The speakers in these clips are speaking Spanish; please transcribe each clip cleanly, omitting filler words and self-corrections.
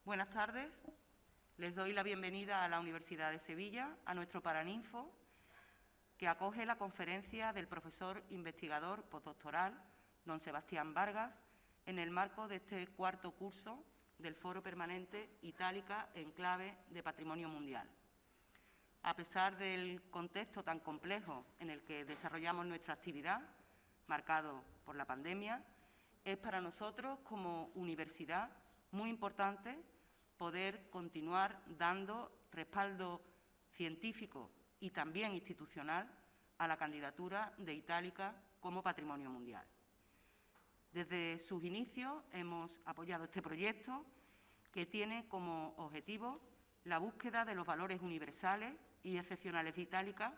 Buenas tardes. Les doy la bienvenida a la Universidad de Sevilla, a nuestro Paraninfo, que acoge la conferencia del profesor investigador postdoctoral don Sebastián Vargas en el marco de este cuarto curso del Foro Permanente Itálica en clave de Patrimonio Mundial. A pesar del contexto tan complejo en el que desarrollamos nuestra actividad, marcado por la pandemia, es para nosotros como universidad muy importante poder continuar dando respaldo científico y también institucional a la candidatura de Itálica como Patrimonio Mundial. Desde sus inicios hemos apoyado este proyecto que tiene como objetivo la búsqueda de los valores universales y excepcionales de Itálica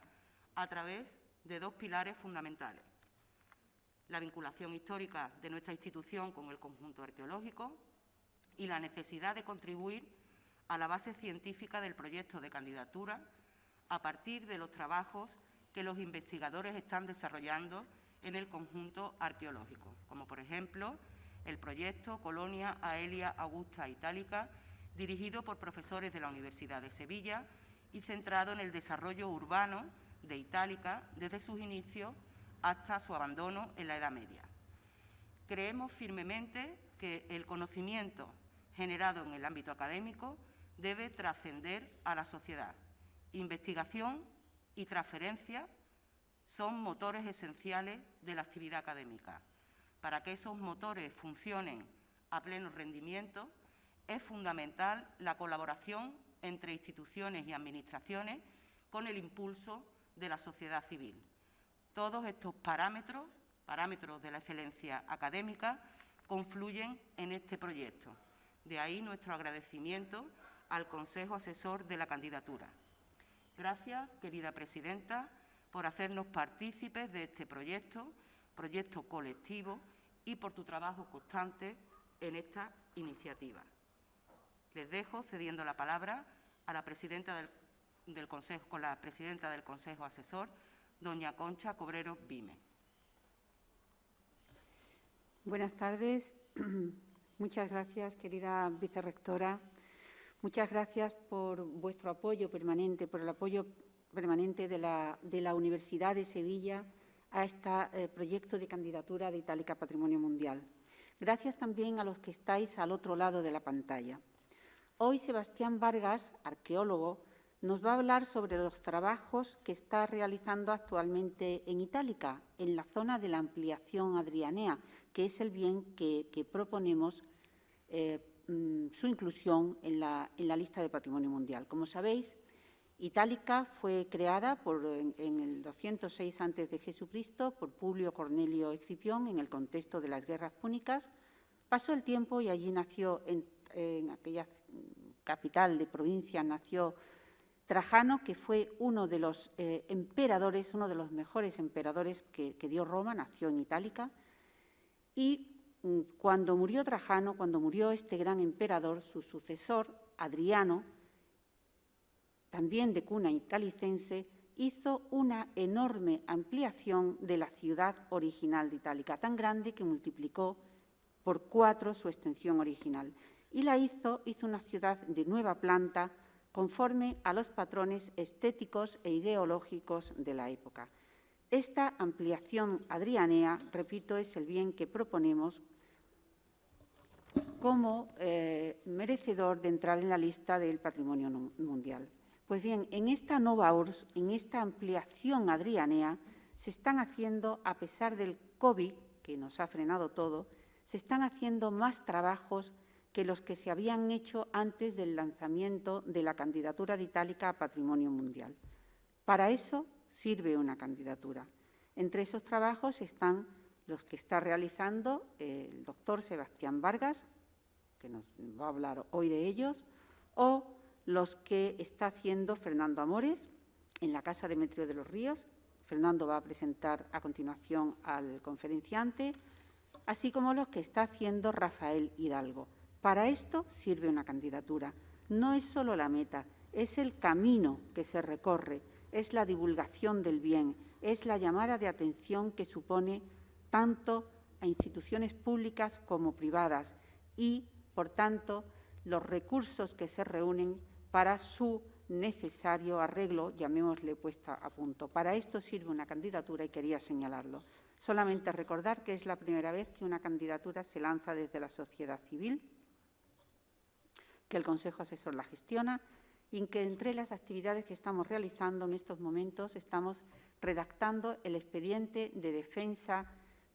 a través de dos pilares fundamentales: la vinculación histórica de nuestra institución con el conjunto arqueológico y la necesidad de contribuir a la base científica del proyecto de candidatura a partir de los trabajos que los investigadores están desarrollando en el conjunto arqueológico, como por ejemplo el proyecto Colonia Aelia Augusta Itálica, dirigido por profesores de la Universidad de Sevilla y centrado en el desarrollo urbano de Itálica desde sus inicios hasta su abandono en la Edad Media. Creemos firmemente que el conocimiento generado en el ámbito académico debe trascender a la sociedad. Investigación y transferencia son motores esenciales de la actividad académica. Para que esos motores funcionen a pleno rendimiento, es fundamental la colaboración entre instituciones y administraciones con el impulso de la sociedad civil. Todos estos parámetros de la excelencia académica, confluyen en este proyecto. De ahí nuestro agradecimiento al Consejo Asesor de la candidatura. Gracias, querida presidenta, por hacernos partícipes de este proyecto colectivo, y por tu trabajo constante en esta iniciativa. Les dejo cediendo la palabra a la presidenta del Consejo, con la presidenta del Consejo Asesor, doña Concha Cobrero Vime. Buenas tardes. Muchas gracias, querida vicerrectora. Muchas gracias por vuestro apoyo permanente, por el apoyo permanente de la Universidad de Sevilla a este proyecto de candidatura de Itálica Patrimonio Mundial. Gracias también a los que estáis al otro lado de la pantalla. Hoy Sebastián Vargas, arqueólogo, nos va a hablar sobre los trabajos que está realizando actualmente en Itálica, en la zona de la ampliación adrianea, que es el bien que proponemos su inclusión en la lista de Patrimonio Mundial. Como sabéis, Itálica fue creada en el 206 a.C. por Publio Cornelio Escipión en el contexto de las guerras púnicas. Pasó el tiempo y allí nació, en aquella capital de provincia, nació Trajano, que fue uno de los emperadores, uno de los mejores emperadores que dio Roma, nació en Itálica. Y cuando murió Trajano, cuando murió este gran emperador, su sucesor, Adriano, también de cuna italicense, hizo una enorme ampliación de la ciudad original de Itálica, tan grande que multiplicó por 4 su extensión original. Y la hizo una ciudad de nueva planta, conforme a los patrones estéticos e ideológicos de la época. Esta ampliación adrianea, repito, es el bien que proponemos como merecedor de entrar en la lista del Patrimonio Mundial. Pues bien, en esta nova urs, en esta ampliación adrianea, se están haciendo, a pesar del COVID, que nos ha frenado todo, se están haciendo más trabajos que los que se habían hecho antes del lanzamiento de la candidatura de Itálica a Patrimonio Mundial. Para eso sirve una candidatura. Entre esos trabajos están los que está realizando el doctor Sebastián Vargas, que nos va a hablar hoy de ellos, o los que está haciendo Fernando Amores en la Casa Demetrio de los Ríos. Fernando va a presentar a continuación al conferenciante, así como los que está haciendo Rafael Hidalgo. Para esto sirve una candidatura. No es solo la meta, es el camino que se recorre, es la divulgación del bien, es la llamada de atención que supone tanto a instituciones públicas como privadas y, por tanto, los recursos que se reúnen para su necesario arreglo, llamémosle puesta a punto. Para esto sirve una candidatura y quería señalarlo. Solamente recordar que es la primera vez que una candidatura se lanza desde la sociedad civil, que el Consejo Asesor la gestiona y que entre las actividades que estamos realizando en estos momentos estamos redactando el expediente de defensa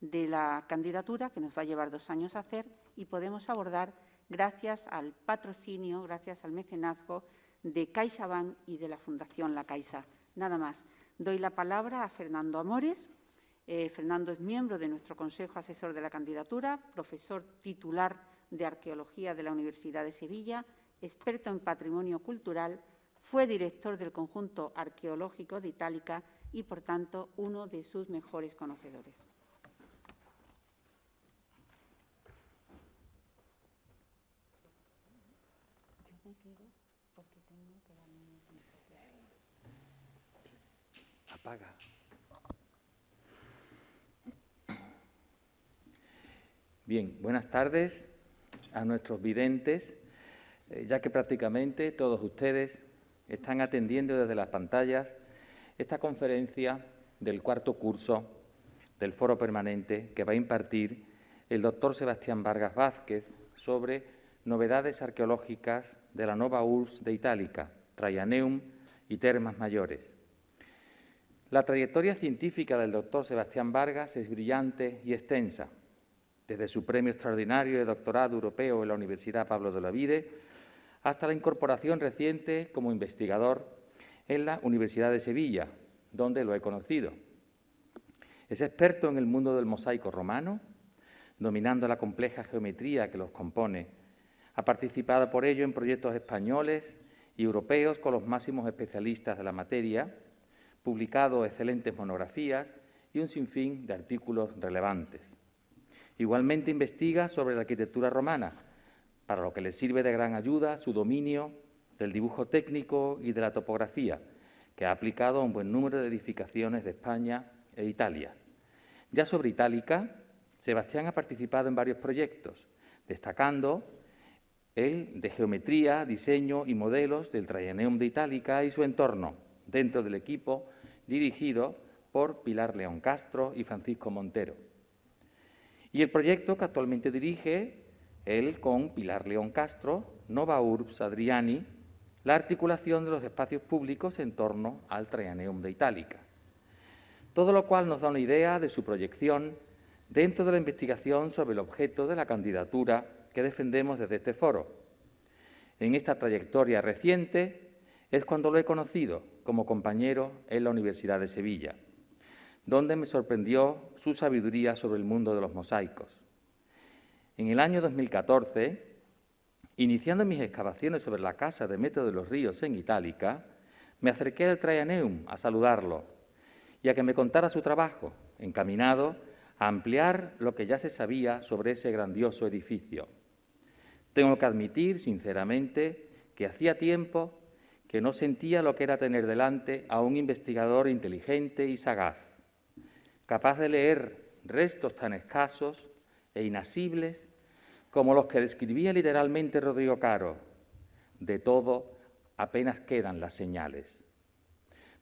de la candidatura, que nos va a llevar 2 años a hacer, y podemos abordar gracias al patrocinio, gracias al mecenazgo de CaixaBank y de la Fundación La Caixa. Nada más. Doy la palabra a Fernando Amores. Fernando es miembro de nuestro Consejo Asesor de la candidatura, profesor titular de Arqueología de la Universidad de Sevilla, experto en patrimonio cultural, fue director del conjunto arqueológico de Itálica y, por tanto, uno de sus mejores conocedores. Apaga. Bien, buenas tardes a nuestros videntes, ya que prácticamente todos ustedes están atendiendo desde las pantallas esta conferencia del 4º curso del Foro Permanente que va a impartir el doctor Sebastián Vargas Vázquez sobre novedades arqueológicas de la Nova Urbs de Itálica, Traianeum y Termas Mayores. La trayectoria científica del doctor Sebastián Vargas es brillante y extensa, desde su premio extraordinario de doctorado europeo en la Universidad Pablo de Olavide hasta la incorporación reciente como investigador en la Universidad de Sevilla, donde lo he conocido. Es experto en el mundo del mosaico romano, dominando la compleja geometría que los compone. Ha participado por ello en proyectos españoles y europeos con los máximos especialistas de la materia, publicado excelentes monografías y un sinfín de artículos relevantes. Igualmente investiga sobre la arquitectura romana, para lo que le sirve de gran ayuda su dominio del dibujo técnico y de la topografía, que ha aplicado a un buen número de edificaciones de España e Italia. Ya sobre Itálica, Sebastián ha participado en varios proyectos, destacando el de geometría, diseño y modelos del Traianeum de Itálica y su entorno, dentro del equipo dirigido por Pilar León Castro y Francisco Montero. Y el proyecto que actualmente dirige él con Pilar León Castro, Nova Urbs Adriani, la articulación de los espacios públicos en torno al Traianeum de Itálica. Todo lo cual nos da una idea de su proyección dentro de la investigación sobre el objeto de la candidatura que defendemos desde este foro. En esta trayectoria reciente es cuando lo he conocido como compañero en la Universidad de Sevilla, donde me sorprendió su sabiduría sobre el mundo de los mosaicos. En el año 2014, iniciando mis excavaciones sobre la casa de Metro de los Ríos en Itálica, me acerqué al Traianeum a saludarlo y a que me contara su trabajo, encaminado a ampliar lo que ya se sabía sobre ese grandioso edificio. Tengo que admitir, sinceramente, que hacía tiempo que no sentía lo que era tener delante a un investigador inteligente y sagaz, capaz de leer restos tan escasos e inasibles como los que describía literalmente Rodrigo Caro. De todo apenas quedan las señales.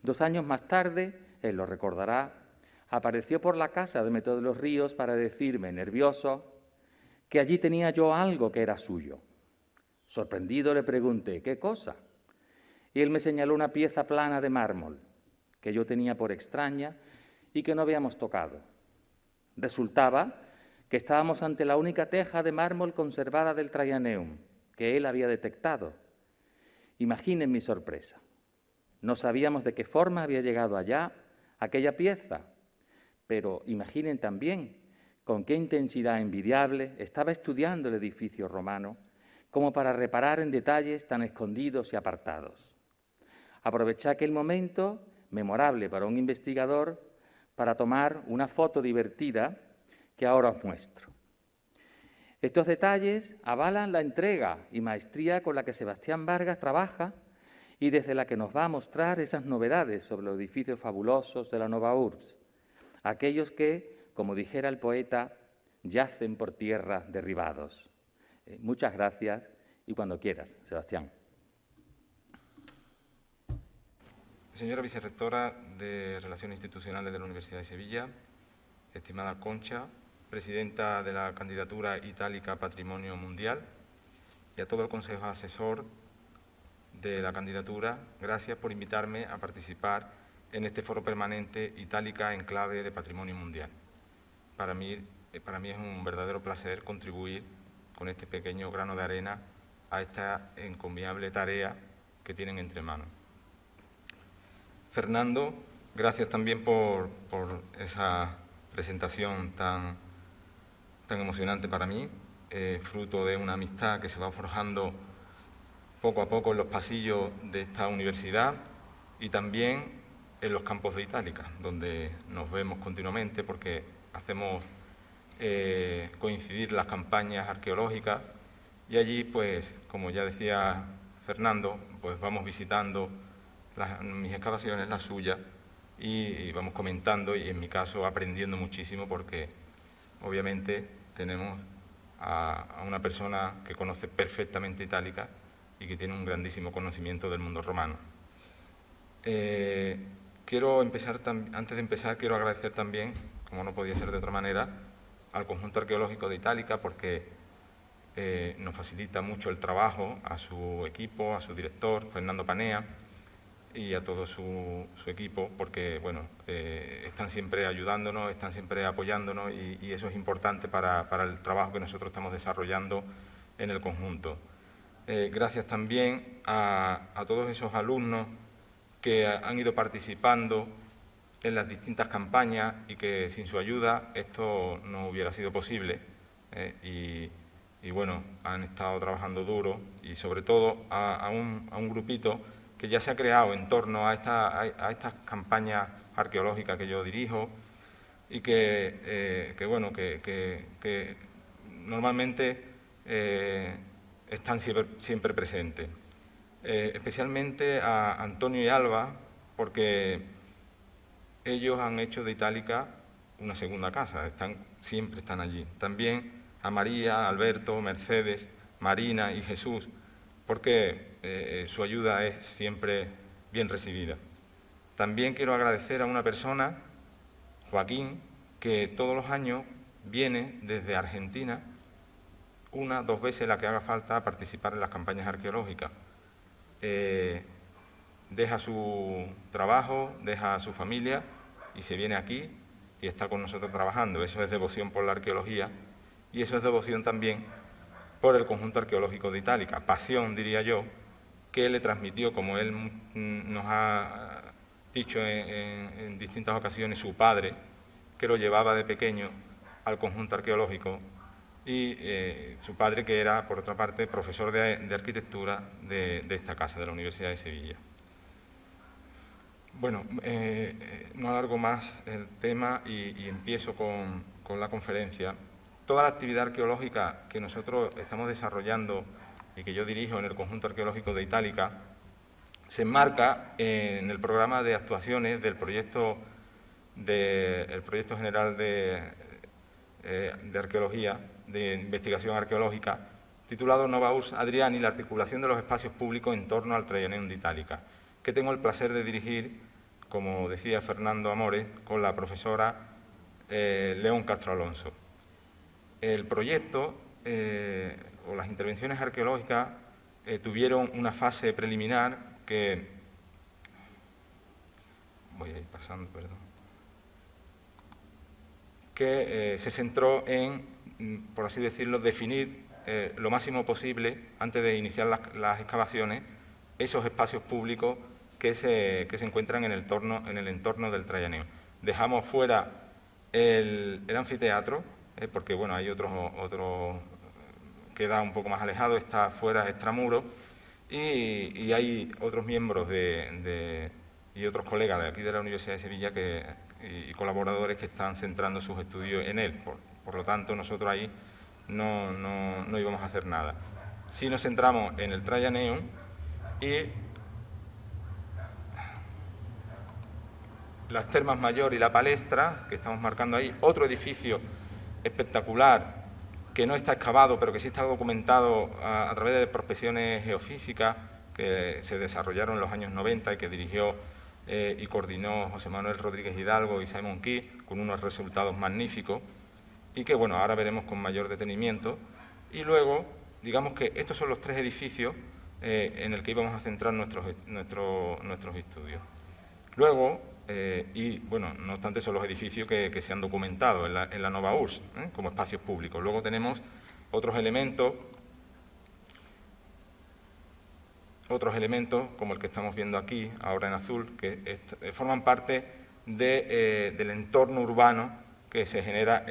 2 años más tarde, él lo recordará, apareció por la casa de Metro de los Ríos para decirme, nervioso, que allí tenía yo algo que era suyo. Sorprendido le pregunté, ¿qué cosa? Y él me señaló una pieza plana de mármol que yo tenía por extraña y que no habíamos tocado. Resultaba que estábamos ante la única teja de mármol conservada del Traianeum, que él había detectado. Imaginen mi sorpresa. No sabíamos de qué forma había llegado allá aquella pieza, pero imaginen también con qué intensidad envidiable estaba estudiando el edificio romano como para reparar en detalles tan escondidos y apartados. Aproveché aquel momento, memorable para un investigador, para tomar una foto divertida que ahora os muestro. Estos detalles avalan la entrega y maestría con la que Sebastián Vargas trabaja y desde la que nos va a mostrar esas novedades sobre los edificios fabulosos de la Nova Urbs, aquellos que, como dijera el poeta, yacen por tierra derribados. Muchas gracias Y cuando quieras, Sebastián. Señora Vicerrectora de Relaciones Institucionales de la Universidad de Sevilla, estimada Concha, presidenta de la candidatura itálica Patrimonio Mundial, y a todo el Consejo Asesor de la candidatura, gracias por invitarme a participar en este foro permanente Itálica en clave de Patrimonio Mundial. Para mí es un verdadero placer contribuir con este pequeño grano de arena a esta encomiable tarea que tienen entre manos. Fernando, gracias también por esa presentación tan emocionante para mí, fruto de una amistad que se va forjando poco a poco en los pasillos de esta universidad y también en los campos de Itálica, donde nos vemos continuamente porque hacemos coincidir las campañas arqueológicas y allí, pues, como ya decía Fernando, pues vamos visitando mis excavaciones, las suyas, y vamos comentando y, en mi caso, aprendiendo muchísimo porque, obviamente, tenemos a una persona que conoce perfectamente Itálica y que tiene un grandísimo conocimiento del mundo romano. Antes de empezar, quiero agradecer también, como no podía ser de otra manera, al Conjunto Arqueológico de Itálica porque nos facilita mucho el trabajo, a su equipo, a su director, Fernando Panea, y a todo su equipo, porque bueno, están siempre ayudándonos, están siempre apoyándonos y eso es importante para el trabajo que nosotros estamos desarrollando en el conjunto. Gracias también a todos esos alumnos que han ido participando en las distintas campañas y que sin su ayuda esto no hubiera sido posible. Y bueno, han estado trabajando duro y sobre todo a un grupito que ya se ha creado en torno a estas campañas arqueológicas que yo dirijo y que normalmente están siempre presentes. Especialmente a Antonio y Alba, porque ellos han hecho de Itálica una segunda casa, siempre están allí. También a María, Alberto, Mercedes, Marina y Jesús, porque su ayuda es siempre bien recibida. También quiero agradecer a una persona, Joaquín, que todos los años viene desde Argentina, 1 o 2 veces la que haga falta, a participar en las campañas arqueológicas. Deja su trabajo, deja a su familia y se viene aquí y está con nosotros trabajando. Eso es devoción por la arqueología y eso es devoción también por el Conjunto Arqueológico de Itálica, pasión, diría yo, que le transmitió, como él nos ha dicho en distintas ocasiones, su padre, que lo llevaba de pequeño al Conjunto Arqueológico, y su padre, que era, por otra parte, profesor de arquitectura de esta casa, de la Universidad de Sevilla. Bueno, no alargo más el tema y empiezo con la conferencia. Toda la actividad arqueológica que nosotros estamos desarrollando y que yo dirijo en el Conjunto Arqueológico de Itálica se enmarca en el programa de actuaciones del proyecto general de arqueología, de investigación arqueológica, titulado Nova Urs Adriani, la articulación de los espacios públicos en torno al Traianeum de Itálica, que tengo el placer de dirigir, como decía Fernando Amores, con la profesora León Castro Alonso. El proyecto o las intervenciones arqueológicas tuvieron una fase preliminar que... Voy a ir pasando, perdón. Que se centró en, por así decirlo, definir lo máximo posible, antes de iniciar las excavaciones, esos espacios públicos que se encuentran en el entorno del Traianeum. Dejamos fuera el anfiteatro, porque bueno, hay otro queda un poco más alejado, está fuera, extramuro, y hay otros miembros y otros colegas de aquí de la Universidad de Sevilla y colaboradores que están centrando sus estudios en él. Por lo tanto, nosotros ahí no íbamos a hacer nada. Sí nos centramos en el Traianeum y las Termas Mayor y la Palestra, que estamos marcando ahí, otro edificio espectacular que no está excavado, pero que sí está documentado a través de prospecciones geofísicas que se desarrollaron en los años 90 y que dirigió y coordinó José Manuel Rodríguez Hidalgo y Simon Key, con unos resultados magníficos, y que, bueno, ahora veremos con mayor detenimiento. Y luego, digamos que estos son los tres edificios en el que íbamos a centrar nuestros estudios. Luego, y bueno, no obstante, son los edificios que se han documentado en la Nova URSS, como espacios públicos. Luego tenemos otros elementos como el que estamos viendo aquí, ahora en azul, que forman parte del entorno urbano que se genera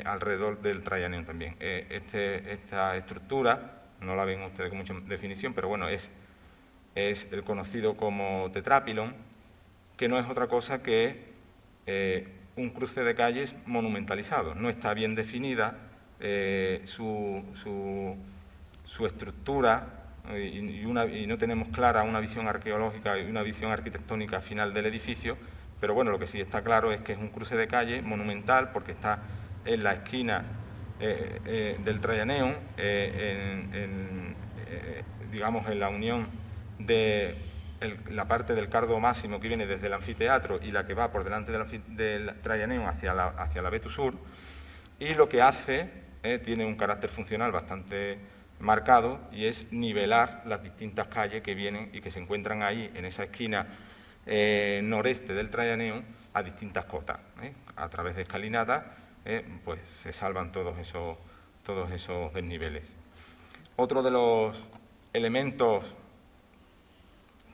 alrededor del Traianeum también. Esta estructura, no la ven ustedes con mucha definición, pero bueno, es el conocido como tetrápilon, que no es otra cosa que un cruce de calles monumentalizado. No está bien definida su estructura y no tenemos clara una visión arqueológica y una visión arquitectónica final del edificio, pero bueno, lo que sí está claro es que es un cruce de calle monumental porque está en la esquina del Traianeum, digamos en la unión de la parte del Cardo Máximo que viene desde el anfiteatro y la que va por delante del Traianeum hacia la Vetus Sur, y lo que hace tiene un carácter funcional bastante marcado y es nivelar las distintas calles que vienen y que se encuentran ahí en esa esquina noreste del Traianeum a distintas cotas. A través de escalinatas pues se salvan todos esos desniveles. Otro de los elementos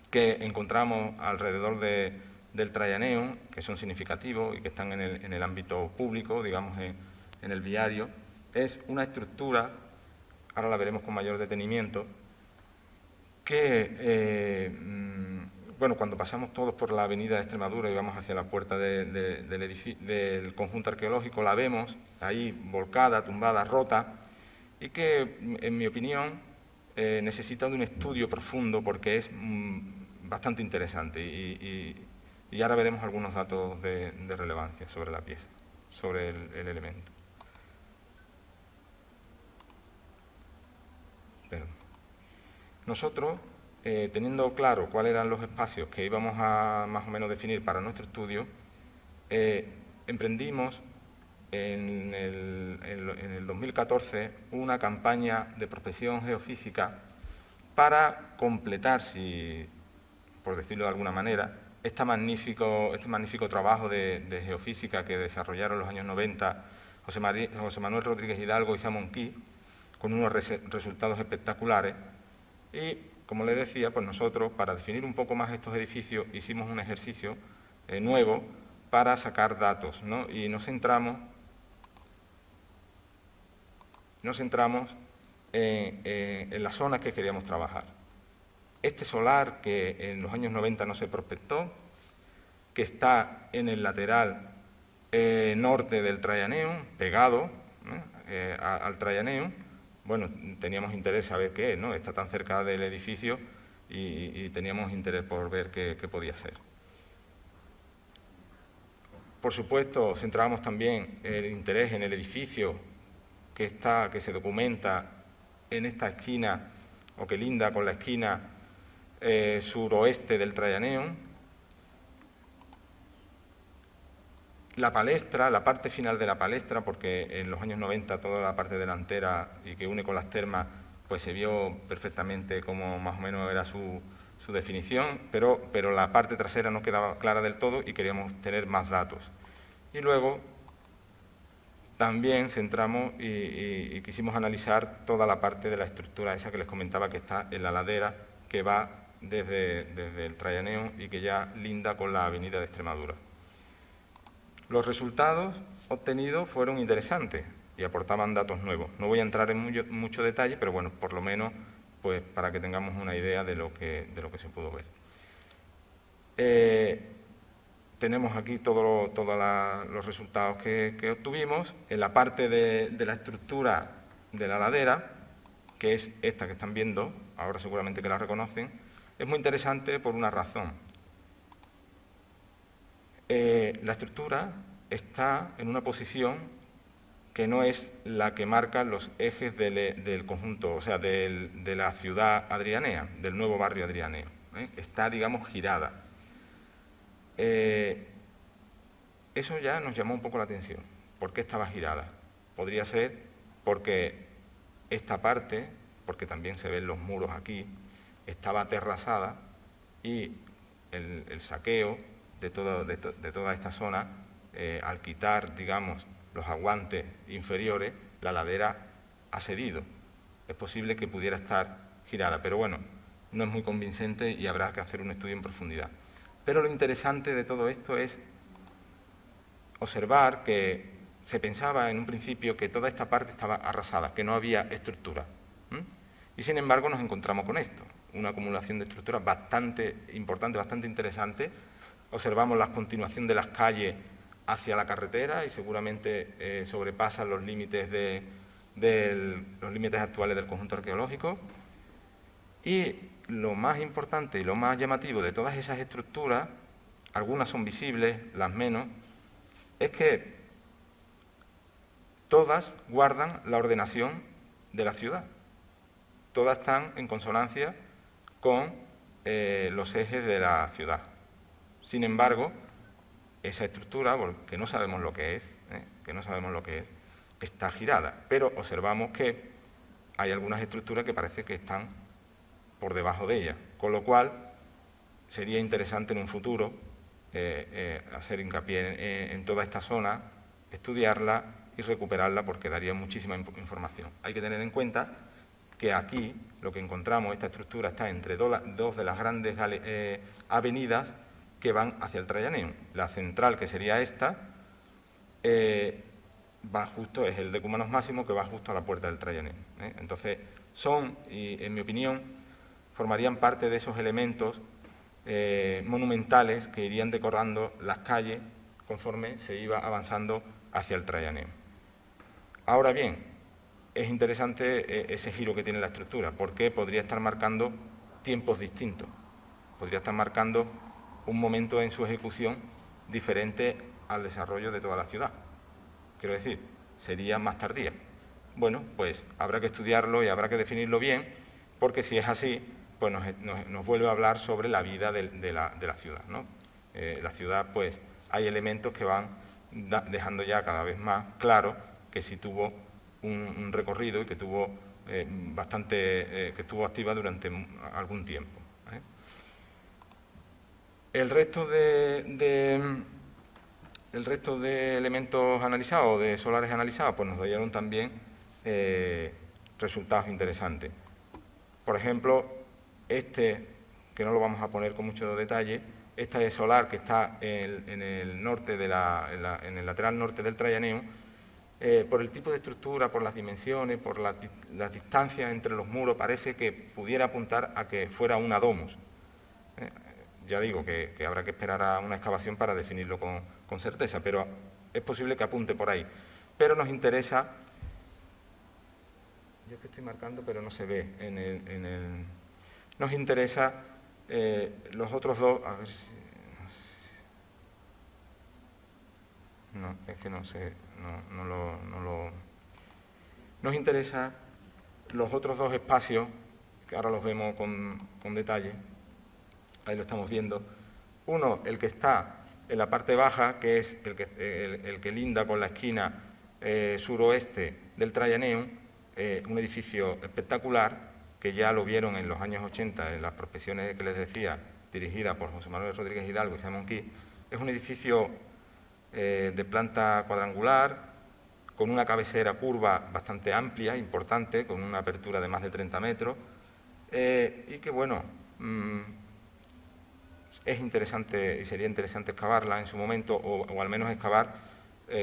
que encontramos alrededor del Traianeum, que son significativos y que están en el ámbito público, digamos en el viario, es una estructura, ahora la veremos con mayor detenimiento, que, bueno, cuando pasamos todos por la avenida de Extremadura y vamos hacia la puerta del conjunto arqueológico, la vemos ahí volcada, tumbada, rota, y que, en mi opinión, necesita de un estudio profundo porque es bastante interesante y ahora veremos algunos datos de relevancia sobre la pieza, sobre el elemento. Nosotros, teniendo claro cuáles eran los espacios que íbamos a más o menos definir para nuestro estudio, emprendimos en el 2014 una campaña de prospección geofísica para completar, por decirlo de alguna manera, este magnífico trabajo de geofísica que desarrollaron en los años 90 José Manuel Rodríguez Hidalgo y Simon Key, con unos resultados espectaculares. Y, como les decía, pues nosotros, para definir un poco más estos edificios, hicimos un ejercicio nuevo para sacar datos, ¿no? Y nos centramos en las zonas que queríamos trabajar. Este solar, que en los años 90 no se prospectó, que está en el lateral norte del Traianeum, pegado al Traianeum. Bueno, teníamos interés en saber qué es, ¿no? Está tan cerca del edificio y teníamos interés por ver qué podía ser. Por supuesto, centrábamos también el interés en el edificio que se documenta en esta esquina, o que linda con la esquina suroeste del Traianeum. La palestra, la parte final de la palestra, porque en los años 90 toda la parte delantera y que une con las termas, pues se vio perfectamente como más o menos era su definición, pero la parte trasera no quedaba clara del todo y queríamos tener más datos. Y luego también centramos y quisimos analizar toda la parte de la estructura esa que les comentaba que está en la ladera que va desde el Traianeum y que ya linda con la avenida de Extremadura. Los resultados obtenidos fueron interesantes y aportaban datos nuevos. No voy a entrar en mucho detalle, pero bueno, por lo menos pues, para que tengamos una idea de lo que se pudo ver. Tenemos aquí todos los resultados que obtuvimos. En la parte de la estructura de la ladera, que es esta que están viendo, ahora seguramente que la reconocen, es muy interesante por una razón. La estructura está en una posición que no es la que marca los ejes del conjunto, o sea, de la ciudad adrianea, del nuevo barrio adrianeo. Está, digamos, girada. Eso ya nos llamó un poco la atención. ¿Por qué estaba girada? Podría ser porque esta parte, porque también se ven los muros aquí, estaba terrazada y el saqueo de toda esta zona, al quitar, digamos, los aguantes inferiores, la ladera ha cedido. Es posible que pudiera estar girada, pero bueno, no es muy convincente y habrá que hacer un estudio en profundidad. Pero lo interesante de todo esto es observar que se pensaba en un principio que toda esta parte estaba arrasada, que no había estructura. Y sin embargo nos encontramos con esto, una acumulación de estructuras bastante importante, bastante interesante. Observamos la continuación de las calles hacia la carretera y seguramente sobrepasan los límites los límites actuales del conjunto arqueológico. Y lo más importante y lo más llamativo de todas esas estructuras, algunas son visibles, las menos, es que todas guardan la ordenación de la ciudad. Todas están en consonancia con los ejes de la ciudad. Sin embargo, esa estructura, que no sabemos lo que es, está girada. Pero observamos que hay algunas estructuras que parece que están por debajo de ella, con lo cual sería interesante en un futuro hacer hincapié en toda esta zona, estudiarla y recuperarla porque daría muchísima información. Hay que tener en cuenta que aquí lo que encontramos, esta estructura está entre dos de las grandes avenidas que van hacia el Trayaneum. La central, que sería esta, va justo, es el Decumanos Máximo, que va justo a la puerta del Trayaneum. Entonces, y en mi opinión, formarían parte de esos elementos monumentales que irían decorando las calles conforme se iba avanzando hacia el Trayaneum. Ahora bien, es interesante ese giro que tiene la estructura, porque podría estar marcando tiempos distintos, podría estar marcando un momento en su ejecución diferente al desarrollo de toda la ciudad. Quiero decir, sería más tardía. Bueno, pues habrá que estudiarlo y habrá que definirlo bien, porque si es así, pues nos vuelve a hablar sobre la vida de la ciudad, ¿no? La ciudad, pues, hay elementos que van dejando ya cada vez más claro que sí tuvo un recorrido y que tuvo que estuvo activa durante algún tiempo. El resto de elementos analizados, de solares analizados, pues nos dieron también resultados interesantes. Por ejemplo, que no lo vamos a poner con mucho detalle, este solar que está en el norte en el lateral norte del Trayaneum, por el tipo de estructura, por las dimensiones, por las distancias entre los muros, parece que pudiera apuntar a que fuera una domus. Ya digo que habrá que esperar a una excavación para definirlo con certeza, pero es posible que apunte por ahí. Pero nos interesa, yo que estoy marcando pero no se ve, nos interesa los otros dos, a ver si... No, es que no sé, Nos interesa los otros dos espacios, que ahora los vemos con detalle, ahí lo estamos viendo. Uno, el que está en la parte baja, que es el que linda con la esquina suroeste del Trayaneum, un edificio espectacular, que ya lo vieron en los años 80 en las prospecciones que les decía, dirigida por José Manuel Rodríguez Hidalgo y Simon Key. Es un edificio de planta cuadrangular, con una cabecera curva bastante amplia, importante, con una apertura de más de 30 metros, y que, bueno, es interesante y sería interesante excavarla en su momento, o al menos excavar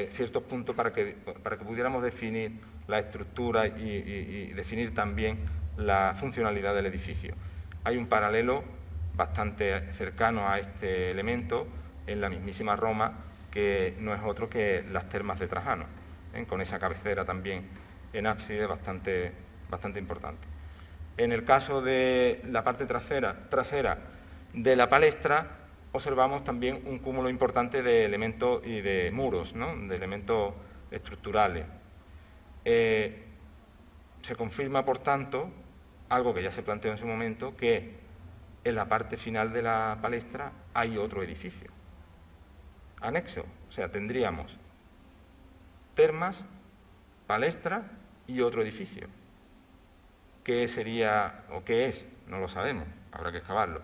ciertos puntos para que pudiéramos definir la estructura y definir también la funcionalidad del edificio. Hay un paralelo bastante cercano a este elemento en la mismísima Roma, que no es otro que las termas de Trajano, con esa cabecera también en ábside bastante importante. En el caso de la parte trasera de la palestra, observamos también un cúmulo importante de elementos y de muros, ¿no? De elementos estructurales. Se confirma, por tanto, algo que ya se planteó en su momento, que en la parte final de la palestra hay otro edificio anexo. O sea, tendríamos termas, palestra y otro edificio. ¿Qué sería o qué es? No lo sabemos, habrá que excavarlo.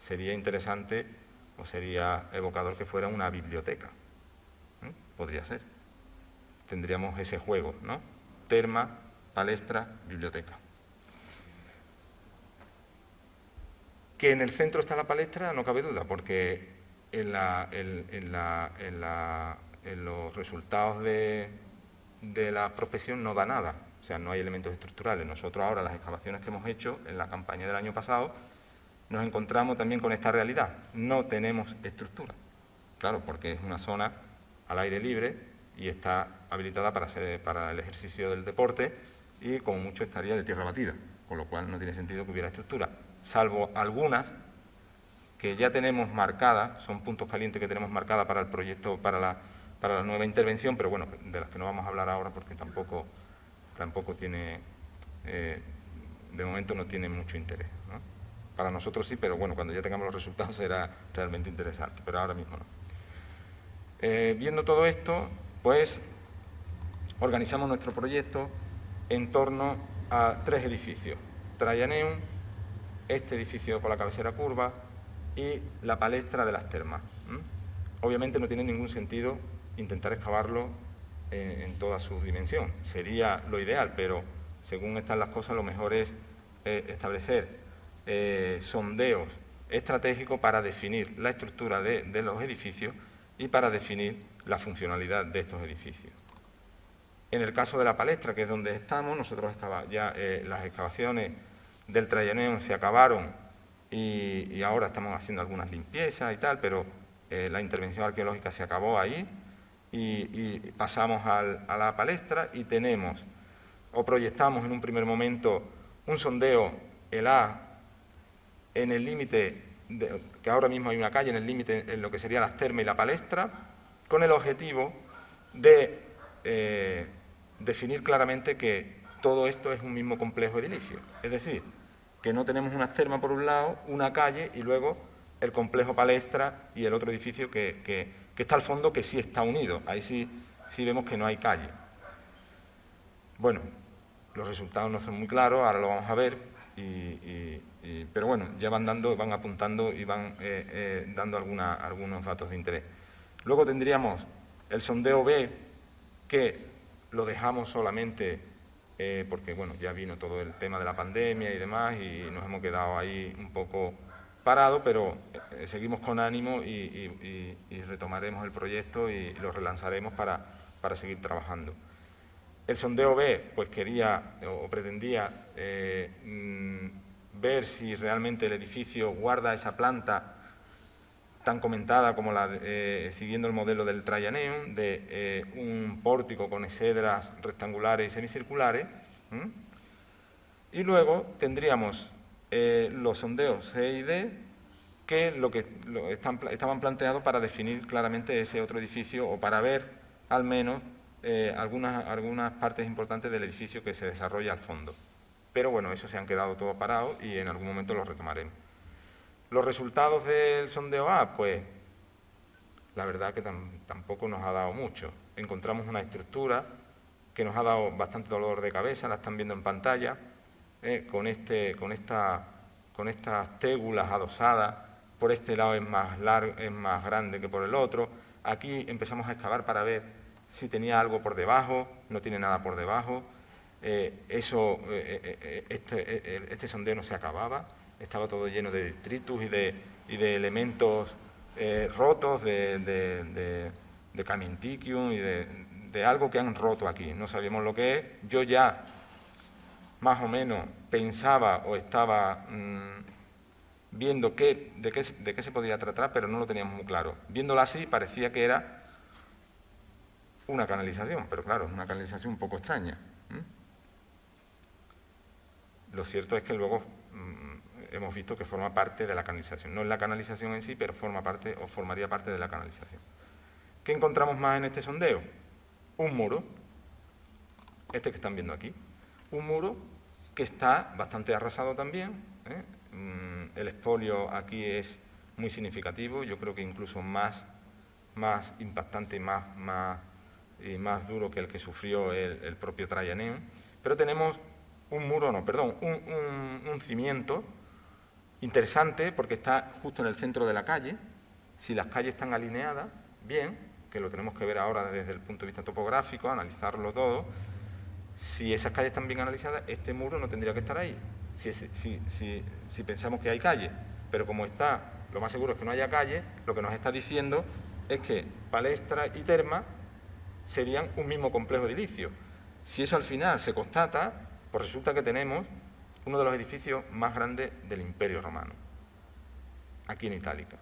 Sería interesante o sería evocador que fuera una biblioteca. Podría ser. Tendríamos ese juego, ¿no? Terma, palestra, biblioteca. Que en el centro está la palestra, no cabe duda, porque en los resultados de la prospección no da nada, o sea, no hay elementos estructurales. Nosotros ahora, las excavaciones que hemos hecho en la campaña del año pasado, nos encontramos también con esta realidad, no tenemos estructura. Claro, porque es una zona al aire libre y está habilitada para el ejercicio del deporte y como mucho estaría de tierra batida, con lo cual no tiene sentido que hubiera estructura, salvo algunas que ya tenemos marcadas, son puntos calientes que tenemos marcadas para el proyecto, para la nueva intervención, pero bueno, de las que no vamos a hablar ahora porque tampoco tiene, de momento no tiene mucho interés, ¿no? Para nosotros sí, pero bueno, cuando ya tengamos los resultados será realmente interesante, pero ahora mismo no. Viendo todo esto, pues organizamos nuestro proyecto en torno a 3 edificios: Traianeum, este edificio con la cabecera curva y la palestra de las termas. Obviamente no tiene ningún sentido intentar excavarlo en toda su dimensión. Sería lo ideal, pero según están las cosas, lo mejor es establecer sondeos estratégicos para definir la estructura de los edificios y para definir la funcionalidad de estos edificios. En el caso de la palestra, que es donde estamos, nosotros ya las excavaciones del Traianeum se acabaron y ahora estamos haciendo algunas limpiezas y tal, pero la intervención arqueológica se acabó ahí y pasamos a la palestra y tenemos, o proyectamos en un primer momento, un sondeo, el A, en el límite, que ahora mismo hay una calle en el límite en lo que serían las termas y la palestra, con el objetivo de definir claramente que todo esto es un mismo complejo edilicio. Es decir, que no tenemos unas termas por un lado, una calle y luego el complejo palestra y el otro edificio que está al fondo, que sí está unido. Ahí sí vemos que no hay calle. Bueno, los resultados no son muy claros, ahora lo vamos a ver, pero bueno, ya van apuntando y van dando algunos datos de interés. Luego tendríamos el sondeo B, que lo dejamos solamente porque bueno, ya vino todo el tema de la pandemia y demás y nos hemos quedado ahí un poco parados, pero seguimos con ánimo y retomaremos el proyecto y lo relanzaremos para seguir trabajando. El sondeo B, pues quería o pretendía ver si realmente el edificio guarda esa planta tan comentada como siguiendo el modelo del Traianeum, de un pórtico con exedras rectangulares y semicirculares. Y luego tendríamos los sondeos C y D, que estaban planteados para definir claramente ese otro edificio o para ver al menos algunas partes importantes del edificio que se desarrolla al fondo. Pero bueno, eso se han quedado todos parados y en algún momento los retomaremos. Los resultados del sondeo A, pues la verdad que tampoco nos ha dado mucho. Encontramos una estructura que nos ha dado bastante dolor de cabeza, la están viendo en pantalla, con estas tégulas adosadas. Por este lado es más grande que por el otro. Aquí empezamos a excavar para ver si tenía algo por debajo, no tiene nada por debajo. Este sondeo no se acababa, estaba todo lleno de detritus y de elementos rotos, de camintiquium y de algo que han roto aquí. No sabíamos lo que es. Yo ya más o menos pensaba o estaba viendo de qué se podía tratar, pero no lo teníamos muy claro. Viéndolo así parecía que era una canalización, pero claro, es una canalización un poco extraña. Lo cierto es que luego hemos visto que forma parte de la canalización. No es la canalización en sí, pero forma parte o formaría parte de la canalización. ¿Qué encontramos más en este sondeo? Un muro. este que están viendo aquí. Un muro que está bastante arrasado también, ¿eh? El expolio aquí es muy significativo, yo creo que incluso más impactante y más duro que el que sufrió el propio Traianeum. Pero tenemos un cimiento interesante porque está justo en el centro de la calle. Si las calles están alineadas, bien, que lo tenemos que ver ahora desde el punto de vista topográfico, analizarlo todo. Si esas calles están bien analizadas, este muro no tendría que estar ahí, si pensamos que hay calle. Pero como está, lo más seguro es que no haya calle, lo que nos está diciendo es que Palestra y Terma serían un mismo complejo edilicio. Si eso al final se constata, pues resulta que tenemos uno de los edificios más grandes del Imperio Romano, aquí en Itálica,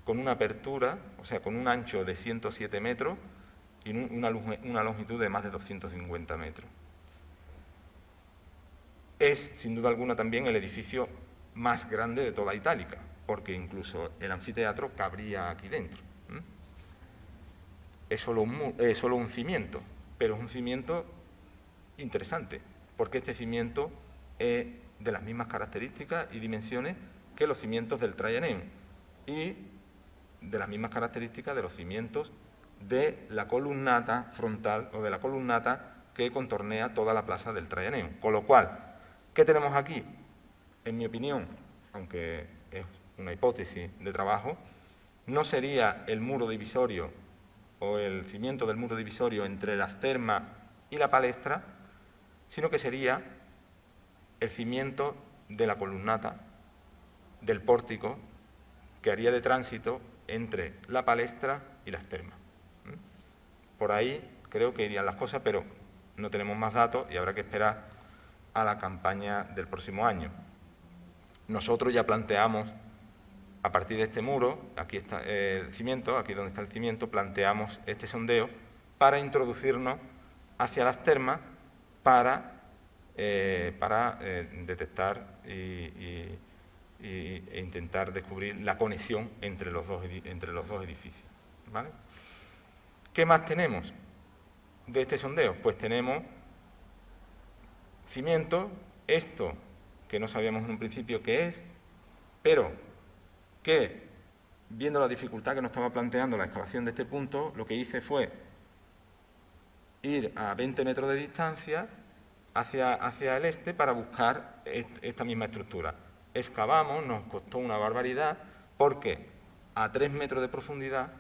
con una apertura, o sea, con un ancho de 107 metros y una longitud de más de 250 metros. Es, sin duda alguna, también el edificio más grande de toda Itálica, porque incluso el anfiteatro cabría aquí dentro. Es solo un cimiento, pero es un cimiento interesante, porque este cimiento es de las mismas características y dimensiones que los cimientos del Traianeum y de las mismas características de los cimientos de la columnata frontal o de la columnata que contornea toda la plaza del Traianeum. Con lo cual, ¿qué tenemos aquí? En mi opinión, aunque es una hipótesis de trabajo, no sería el muro divisorio o el cimiento del muro divisorio entre las termas y la palestra, sino que sería el cimiento de la columnata, del pórtico, que haría de tránsito entre la palestra y las termas. Por ahí creo que irían las cosas, pero no tenemos más datos y habrá que esperar a la campaña del próximo año. Nosotros ya planteamos, a partir de este muro, aquí está el cimiento, aquí donde está el cimiento, planteamos este sondeo para introducirnos hacia las termas para detectar e intentar descubrir la conexión entre los dos edificios. ¿Vale? ¿Qué más tenemos de este sondeo? Pues tenemos cimiento, esto que no sabíamos en un principio qué es, pero que, viendo la dificultad que nos estaba planteando la excavación de este punto, lo que hice fue ir a 20 metros de distancia hacia el este para buscar esta misma estructura. Excavamos, nos costó una barbaridad, porque a 3 metros de profundidad,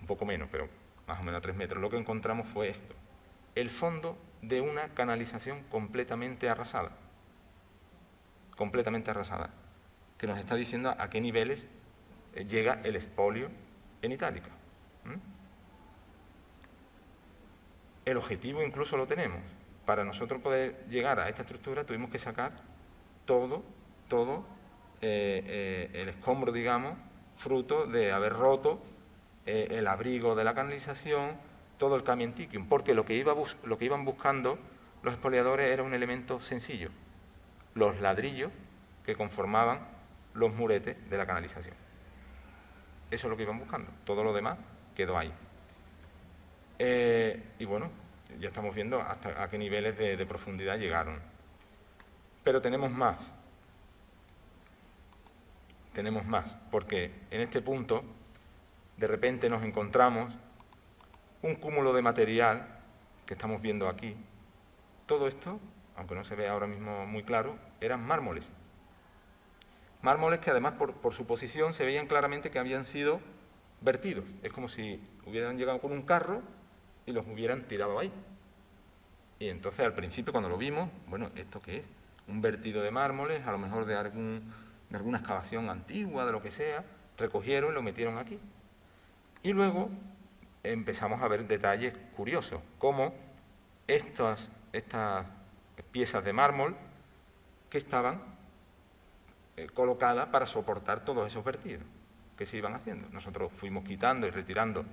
un poco menos, pero más o menos a 3 metros, lo que encontramos fue esto, el fondo de una canalización completamente arrasada, que nos está diciendo a qué niveles llega el expolio en Itálica. El objetivo incluso lo tenemos. Para nosotros poder llegar a esta estructura tuvimos que sacar todo el escombro, digamos, fruto de haber roto el abrigo de la canalización, todo el camientiquium, porque lo que iban buscando los expoliadores era un elemento sencillo, los ladrillos que conformaban los muretes de la canalización. Eso es lo que iban buscando, todo lo demás quedó ahí. Y bueno, ya estamos viendo hasta a qué niveles de profundidad llegaron. Pero tenemos más, porque en este punto de repente nos encontramos un cúmulo de material que estamos viendo aquí. Todo esto, aunque no se ve ahora mismo muy claro, eran mármoles. Mármoles que además por su posición se veían claramente que habían sido vertidos. Es como si hubieran llegado con un carro y los hubieran tirado ahí. Y entonces al principio cuando lo vimos, bueno, ¿esto qué es? Un vertido de mármoles, a lo mejor de alguna excavación antigua, de lo que sea, recogieron y lo metieron aquí. Y luego empezamos a ver detalles curiosos, como estas piezas de mármol que estaban colocadas para soportar todos esos vertidos que se iban haciendo. Nosotros fuimos quitando y retirando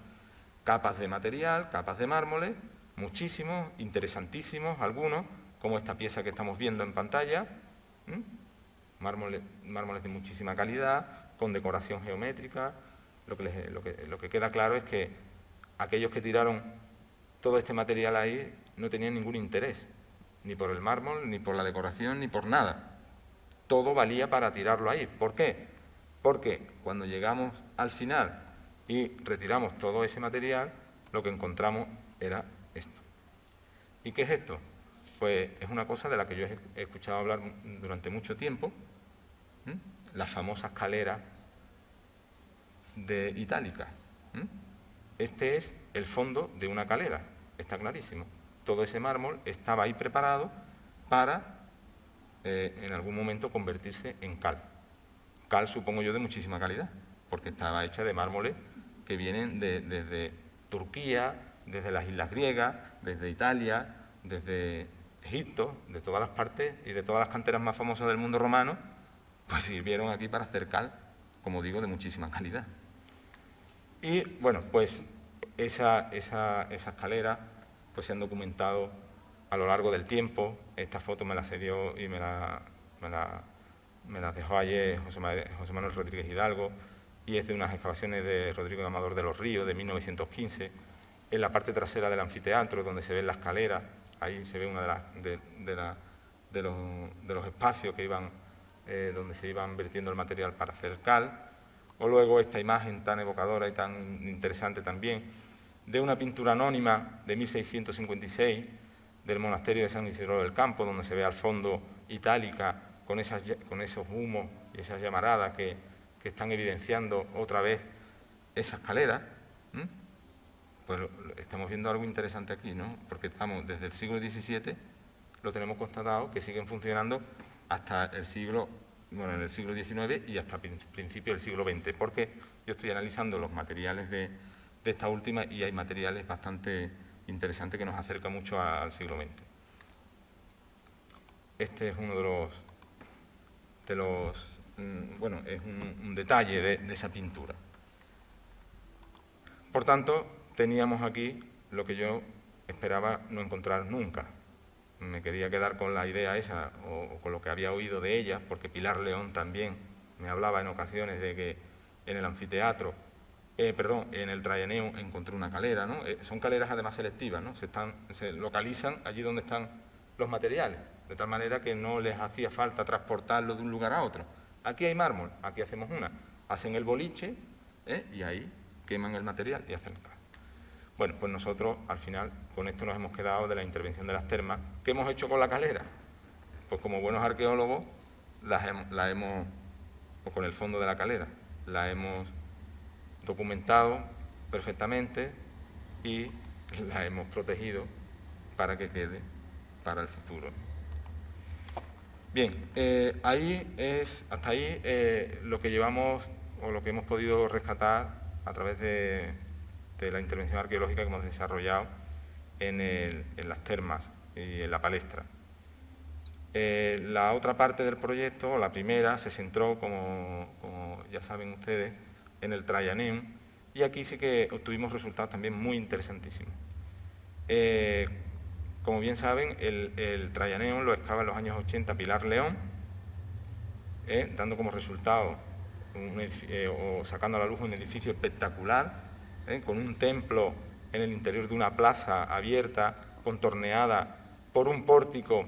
capas de material, capas de mármoles, muchísimos, interesantísimos, algunos, como esta pieza que estamos viendo en pantalla, mármoles de muchísima calidad, con decoración geométrica. Lo que queda claro es que aquellos que tiraron todo este material ahí no tenía ningún interés, ni por el mármol, ni por la decoración, ni por nada. Todo valía para tirarlo ahí. ¿Por qué? Porque cuando llegamos al final y retiramos todo ese material, lo que encontramos era esto. ¿Y qué es esto? Pues es una cosa de la que yo he escuchado hablar durante mucho tiempo, la famosa escalera de itálica. Este es el fondo de una calera, está clarísimo. Todo ese mármol estaba ahí preparado para, en algún momento, convertirse en cal. Cal, supongo yo, de muchísima calidad, porque estaba hecha de mármoles que vienen desde Turquía, desde las islas griegas, desde Italia, desde Egipto, de todas las partes y de todas las canteras más famosas del mundo romano, pues sirvieron aquí para hacer cal, como digo, de muchísima calidad. Y, bueno, pues esa escalera pues se han documentado a lo largo del tiempo. Esta foto me la cedió y me la dejó ayer José Manuel Rodríguez Hidalgo, y es de unas excavaciones de Rodrigo Amador de los Ríos, de 1915, en la parte trasera del anfiteatro, donde se ve la escalera. Ahí se ve uno de los espacios que iban, donde se iban vertiendo el material para hacer cal. O luego esta imagen tan evocadora y tan interesante también, de una pintura anónima de 1656 del monasterio de San Isidro del Campo, donde se ve al fondo itálica con esos humos y esas llamaradas que están evidenciando otra vez esa escalera. Pues estamos viendo algo interesante aquí, ¿no? Porque estamos desde el siglo XVII, lo tenemos constatado, que siguen funcionando hasta el siglo, bueno, en el siglo XIX y hasta principios del siglo XX, porque yo estoy analizando los materiales de esta última y hay materiales bastante interesantes que nos acercan mucho al siglo XX. Este es uno de los bueno, es un detalle de esa pintura. Por tanto, teníamos aquí lo que yo esperaba no encontrar nunca. Me quería quedar con la idea esa, o con lo que había oído de ella, porque Pilar León también me hablaba en ocasiones de que en el anfiteatro, en el Traianeum encontré una calera, ¿no? Son caleras además selectivas, ¿no? Se localizan allí donde están los materiales, de tal manera que no les hacía falta transportarlo de un lugar a otro. Aquí hay mármol, aquí hacemos una. Hacen el boliche y ahí queman el material y hacen cal. Bueno, pues nosotros al final con esto nos hemos quedado de la intervención de las termas. ¿Qué hemos hecho con la calera? Pues como buenos arqueólogos o con el fondo de la calera, la hemos documentado perfectamente y la hemos protegido para que quede para el futuro. Bien, hasta ahí lo que llevamos o lo que hemos podido rescatar a través de la intervención arqueológica que hemos desarrollado en las termas y en la palestra. La otra parte del proyecto, la primera, se centró, como ya saben ustedes, en el Traianeum, y aquí sí que obtuvimos resultados también muy interesantísimos. Como bien saben, el Traianeum lo excava en los años 80 Pilar León, dando como resultado o sacando a la luz un edificio espectacular, con un templo en el interior de una plaza abierta, contorneada por un pórtico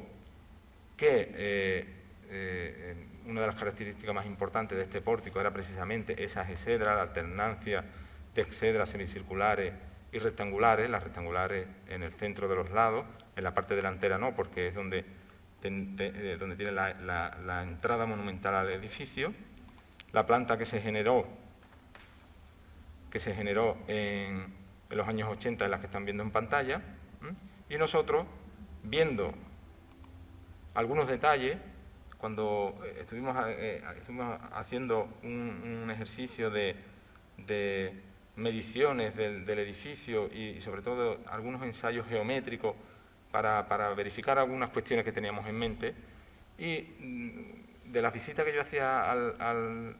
que una de las características más importantes de este pórtico era precisamente esa exedra, la alternancia de exedras semicirculares y rectangulares, las rectangulares en el centro de los lados, en la parte delantera no, porque es donde tiene la entrada monumental al edificio. La planta que se generó en los años 80, en las que están viendo en pantalla, y nosotros, viendo algunos detalles, cuando estuvimos haciendo un ejercicio de mediciones del edificio y sobre todo algunos ensayos geométricos para verificar algunas cuestiones que teníamos en mente, y de la visita que yo hacía al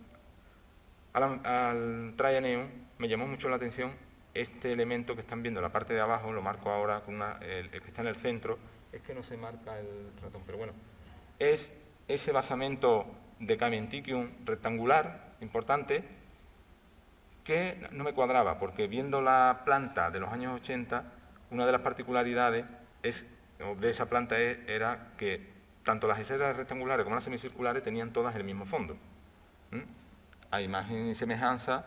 Traianeum me llamó mucho la atención este elemento que están viendo en la parte de abajo, lo marco ahora con el que está en el centro, es que no se marca el ratón, pero bueno, es ese basamento de Camenticium rectangular, importante, que no me cuadraba, porque viendo la planta de los años 80, una de las particularidades de esa planta era que tanto las exedras rectangulares como las semicirculares tenían todas el mismo fondo. A imagen y semejanza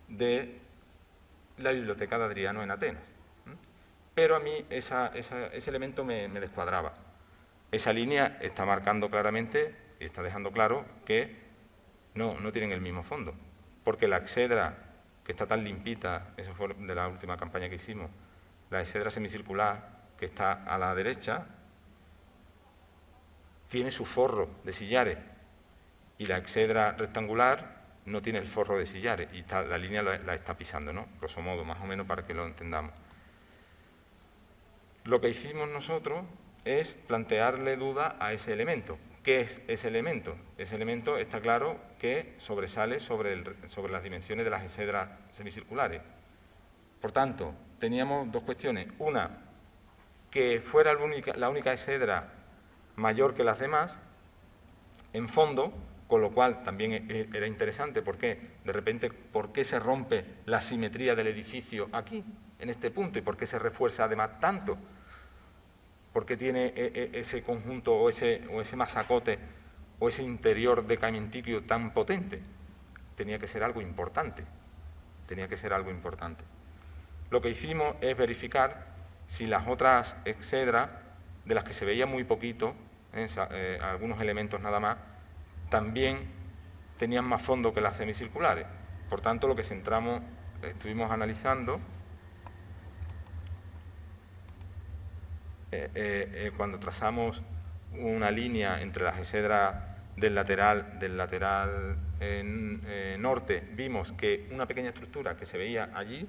de la biblioteca de Adriano en Atenas. Pero a mí ese elemento me descuadraba. Esa línea está marcando claramente, y está dejando claro que no tienen el mismo fondo, porque la exedra, que está tan limpita, eso fue de la última campaña que hicimos, la exedra semicircular, que está a la derecha, tiene su forro de sillares, y la exedra rectangular no tiene el forro de sillares, y la línea la está pisando, ¿no? Grosso modo, más o menos, para que lo entendamos. Lo que hicimos nosotros es plantearle duda a ese elemento. ¿Qué es ese elemento? Ese elemento está claro que sobresale sobre las dimensiones de las exedras semicirculares. Por tanto, teníamos dos cuestiones. Una, que fuera la única exedra mayor que las demás en fondo, con lo cual también era interesante porque de repente, ¿por qué se rompe la simetría del edificio aquí, en este punto? ¿Y por qué se refuerza además tanto? ¿Por qué tiene ese conjunto o ese masacote o ese interior de caimentiquio tan potente? Tenía que ser algo importante. Tenía que ser algo importante. Lo que hicimos es verificar si las otras exedras, de las que se veía muy poquito, algunos elementos nada más, también tenían más fondo que las semicirculares. Por tanto, lo que estuvimos analizando, cuando trazamos una línea entre las exedras del lateral norte, vimos que una pequeña estructura que se veía allí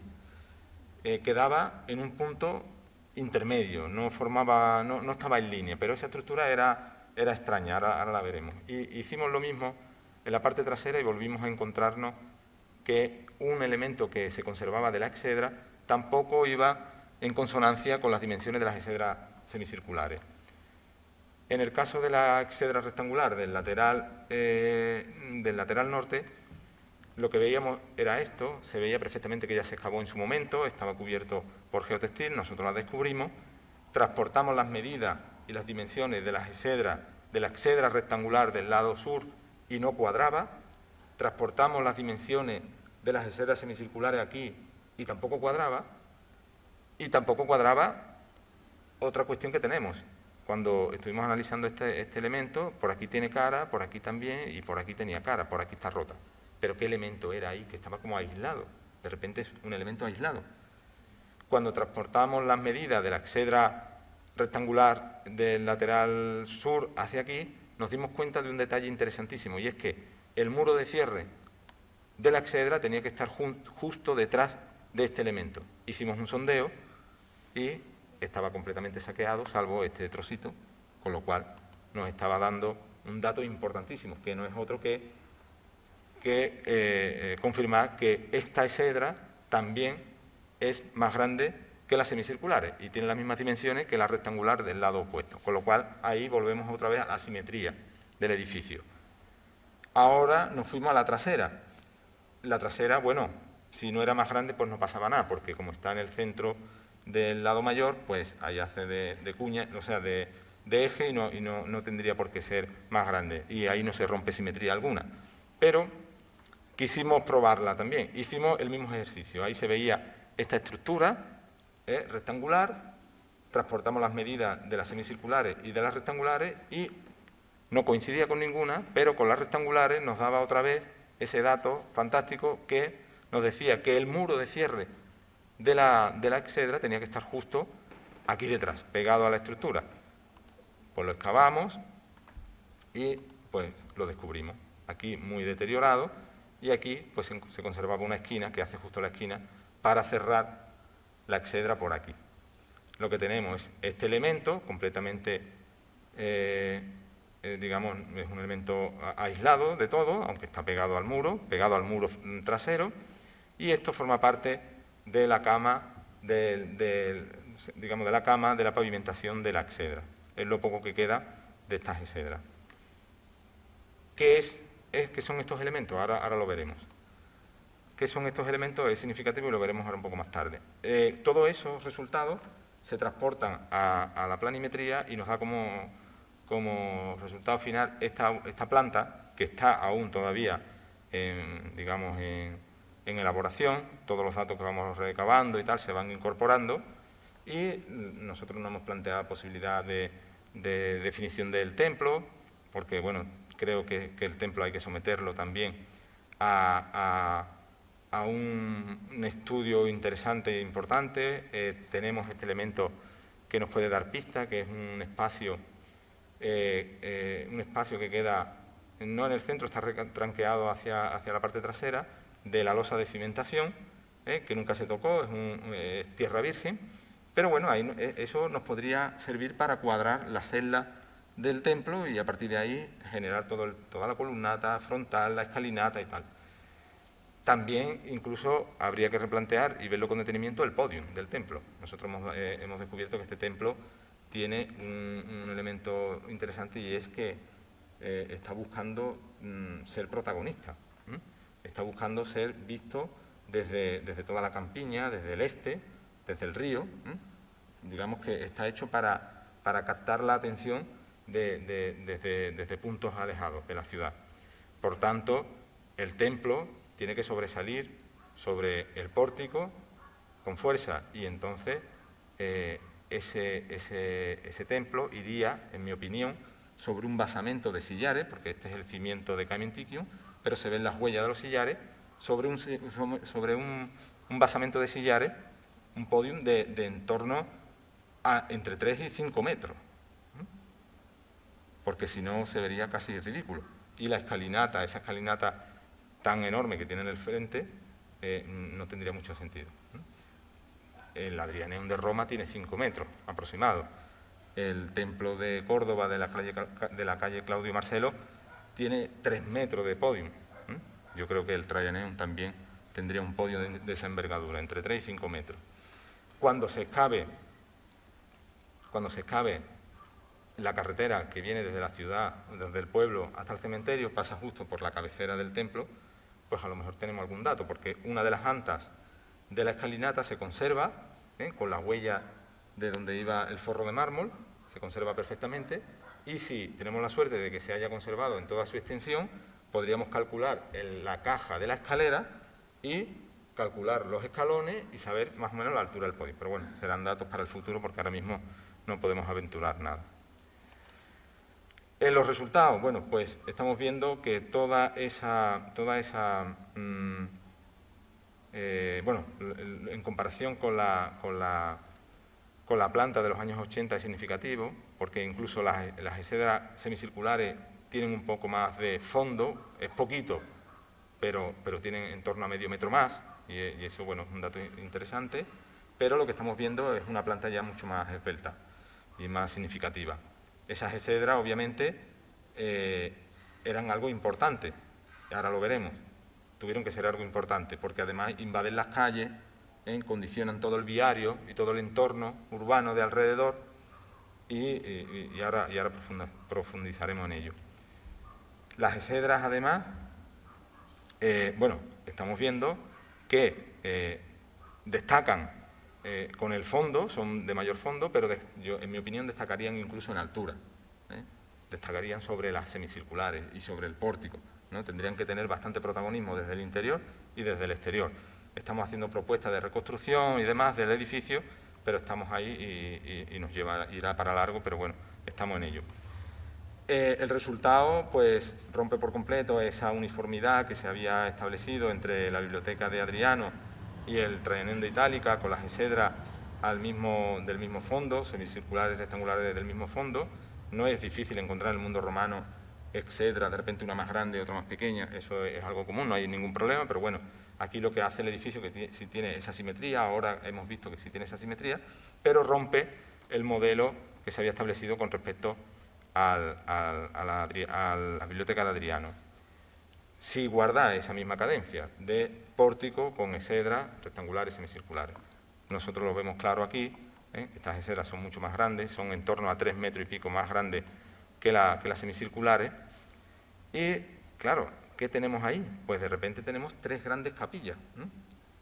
quedaba en un punto intermedio, no estaba en línea, pero esa estructura era extraña, ahora la veremos. Y hicimos lo mismo en la parte trasera y volvimos a encontrarnos que un elemento que se conservaba de la exedra tampoco iba en consonancia con las dimensiones de las exedras semicirculares. En el caso de la exedra rectangular del lateral norte, lo que veíamos era esto, se veía perfectamente que ya se excavó en su momento, estaba cubierto por geotextil, nosotros la descubrimos, transportamos las medidas y las dimensiones de la exedra rectangular del lado sur y no cuadraba, transportamos las dimensiones de las exedras semicirculares aquí y tampoco cuadraba otra cuestión que tenemos. Cuando estuvimos analizando este elemento, por aquí tiene cara, por aquí también, y por aquí tenía cara, por aquí está rota. Pero ¿qué elemento era ahí? Que estaba como aislado. De repente es un elemento aislado. Cuando transportamos las medidas de la exedra rectangular del lateral sur hacia aquí, nos dimos cuenta de un detalle interesantísimo, y es que el muro de cierre de la exedra tenía que estar justo detrás de este elemento. Hicimos un sondeo y estaba completamente saqueado, salvo este trocito, con lo cual nos estaba dando un dato importantísimo, que no es otro que confirmar que esta exedra también es más grande que las semicirculares y tiene las mismas dimensiones que la rectangular del lado opuesto, con lo cual ahí volvemos otra vez a la simetría del edificio. Ahora nos fuimos a la trasera. La trasera, bueno, si no era más grande pues no pasaba nada, porque como está en el centro del lado mayor, pues ahí hace de cuña, o sea, de eje y no tendría por qué ser más grande, y ahí no se rompe simetría alguna. Pero quisimos probarla también, hicimos el mismo ejercicio, ahí se veía esta estructura rectangular, transportamos las medidas de las semicirculares y de las rectangulares y no coincidía con ninguna, pero con las rectangulares nos daba otra vez ese dato fantástico que nos decía que el muro de cierre de la exedra tenía que estar justo aquí detrás, pegado a la estructura. Pues lo excavamos y pues lo descubrimos. Aquí muy deteriorado y aquí pues se conservaba una esquina que hace justo la esquina para cerrar la exedra por aquí. Lo que tenemos es este elemento completamente, digamos, es un elemento aislado de todo, aunque está pegado al muro trasero, y esto forma parte de la cama, digamos, de la cama de la pavimentación de la exedra. Es lo poco que queda de estas exedras. ¿Qué son estos elementos? Ahora lo veremos. ¿Qué son estos elementos? Es significativo y lo veremos ahora un poco más tarde. Todos esos resultados se transportan a la planimetría y nos da como resultado final esta planta, que está aún todavía digamos, en elaboración. Todos los datos que vamos recabando y tal se van incorporando, y nosotros nos hemos planteado la posibilidad de definición del templo, porque bueno, creo que el templo hay que someterlo también a un estudio interesante e importante. Tenemos este elemento que nos puede dar pista, que es un espacio que queda no en el centro, está tranqueado hacia la parte trasera de la losa de cimentación, que nunca se tocó, es tierra virgen, pero bueno, eso nos podría servir para cuadrar la celda del templo y a partir de ahí generar toda la columnata frontal, la escalinata y tal. También incluso habría que replantear y verlo con detenimiento el podium del templo. Nosotros hemos descubierto que este templo tiene un elemento interesante, y es que está buscando ser protagonista. Está buscando ser visto desde toda la campiña, desde el este, desde el río. Digamos que está hecho para captar la atención desde puntos alejados de la ciudad. Por tanto, el templo tiene que sobresalir sobre el pórtico con fuerza, y entonces ese templo iría, en mi opinión, sobre un basamento de sillares, porque este es el cimiento de Camentikium, pero se ven las huellas de los sillares, sobre un basamento de sillares, un podium de en torno a entre 3 y 5 metros, porque si no se vería casi ridículo. Y la escalinata, esa escalinata tan enorme que tiene en el frente, no tendría mucho sentido. El Adrianeum de Roma tiene 5 metros aproximado. El templo de Córdoba de la calle Claudio Marcelo tiene 3 metros de podium. Yo creo que el Traianeum también tendría un podio de esa envergadura, entre 3 y 5 metros. Cuando se excave la carretera que viene desde la ciudad, desde el pueblo hasta el cementerio, pasa justo por la cabecera del templo, pues a lo mejor tenemos algún dato, porque una de las antas de la escalinata se conserva, con la huella de donde iba el forro de mármol, se conserva perfectamente, y si tenemos la suerte de que se haya conservado en toda su extensión, podríamos calcular la caja de la escalera y calcular los escalones y saber más o menos la altura del podio. Pero bueno, serán datos para el futuro, porque ahora mismo no podemos aventurar nada. En los resultados, bueno, pues estamos viendo que bueno, en comparación con la planta de los años 80 es significativo, porque incluso las exedras semicirculares tienen un poco más de fondo, es poquito, pero tienen en torno a medio metro más, y eso, bueno, es un dato interesante, pero lo que estamos viendo es una planta ya mucho más esbelta y más significativa. Esas exedras, obviamente, eran algo importante, ahora lo veremos, tuvieron que ser algo importante, porque además invaden las calles, condicionan todo el viario y todo el entorno urbano de alrededor, y ahora profundizaremos en ello. Las exedras, además, bueno, estamos viendo que destacan con el fondo, son de mayor fondo, pero yo, en mi opinión, destacarían incluso en altura, destacarían sobre las semicirculares y sobre el pórtico, ¿no? Tendrían que tener bastante protagonismo desde el interior y desde el exterior. Estamos haciendo propuestas de reconstrucción y demás del edificio, pero estamos ahí y nos irá para largo, pero bueno, estamos en ello. El resultado, pues, rompe por completo esa uniformidad que se había establecido entre la biblioteca de Adriano y el Traianeum de Itálica, con las exedras del mismo fondo, semicirculares, rectangulares del mismo fondo. No es difícil encontrar en el mundo romano exedras, de repente una más grande y otra más pequeña, eso es algo común, no hay ningún problema, pero bueno, aquí lo que hace el edificio, que si tiene esa simetría, ahora hemos visto que sí tiene esa simetría, pero rompe el modelo que se había establecido con respecto a la biblioteca de Adriano. Si guarda esa misma cadencia de pórtico con exedras rectangulares y semicirculares. Nosotros lo vemos claro aquí, estas exedras son mucho más grandes, son en torno a 3 metros y pico más grandes que las semicirculares. Y, claro, ¿qué tenemos ahí? Pues de repente tenemos 3 grandes capillas, ¿no?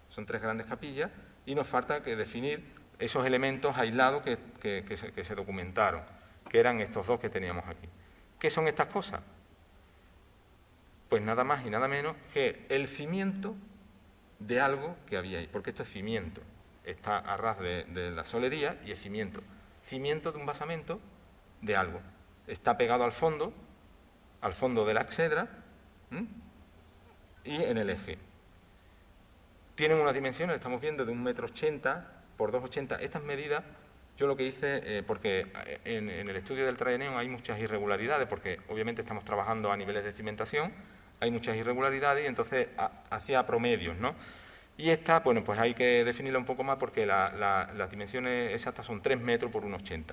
Son 3 grandes capillas y nos falta que definir esos elementos aislados que se documentaron, que eran estos dos que teníamos aquí. ¿Qué son estas cosas? Pues nada más y nada menos que el cimiento de algo que había ahí, porque esto es cimiento, está a ras de la solería y es cimiento. Cimiento de un basamento de algo. Está pegado al fondo de la exedra y en el eje. Tienen unas dimensiones, estamos viendo, de 1,80 m por 2,80 m. Estas medidas, yo lo que hice, porque en el estudio del Traianeum hay muchas irregularidades, porque obviamente estamos trabajando a niveles de cimentación, hay muchas irregularidades y entonces hacía promedios, ¿no? Y esta, bueno, pues hay que definirla un poco más porque las dimensiones exactas son 3 metros por 1,80 m.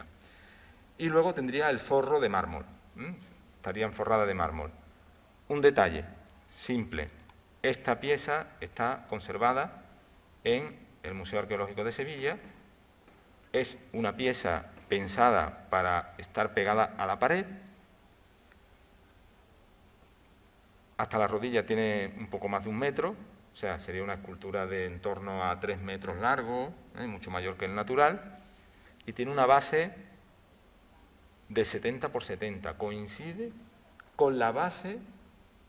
Y luego tendría el forro de mármol, estaría forrada de mármol. Un detalle simple, esta pieza está conservada en el Museo Arqueológico de Sevilla, es una pieza pensada para estar pegada a la pared, hasta la rodilla tiene un poco más de 1 metro, o sea, sería una escultura de en torno a 3 metros largo, mucho mayor que el natural, y tiene una base de 70 por 70, coincide con la base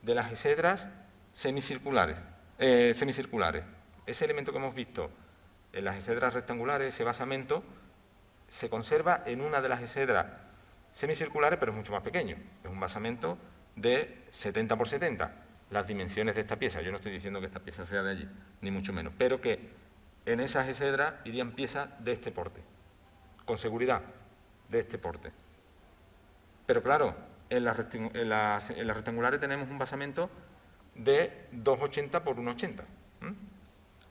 de las exedras semicirculares. Ese elemento que hemos visto en las exedras rectangulares, ese basamento, se conserva en una de las exedras semicirculares, pero es mucho más pequeño, es un basamento de 70 por 70, las dimensiones de esta pieza. Yo no estoy diciendo que esta pieza sea de allí, ni mucho menos, pero que en esas exedras irían piezas de este porte, con seguridad, de este porte. Pero claro, en las rectangulares tenemos un basamento de 2,80 por 1,80,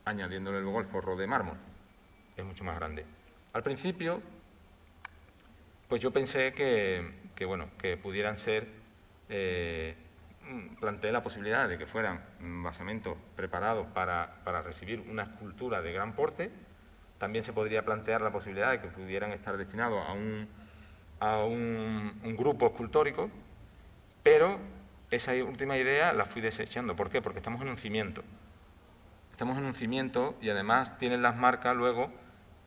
añadiéndole luego el forro de mármol, es mucho más grande. Al principio, pues yo pensé que pudieran ser, planteé la posibilidad de que fueran basamentos preparados para recibir una escultura de gran porte. También se podría plantear la posibilidad de que pudieran estar destinados a un grupo escultórico, pero esa última idea la fui desechando. ¿Por qué? Porque estamos en un cimiento. Estamos en un cimiento y además tienen las marcas luego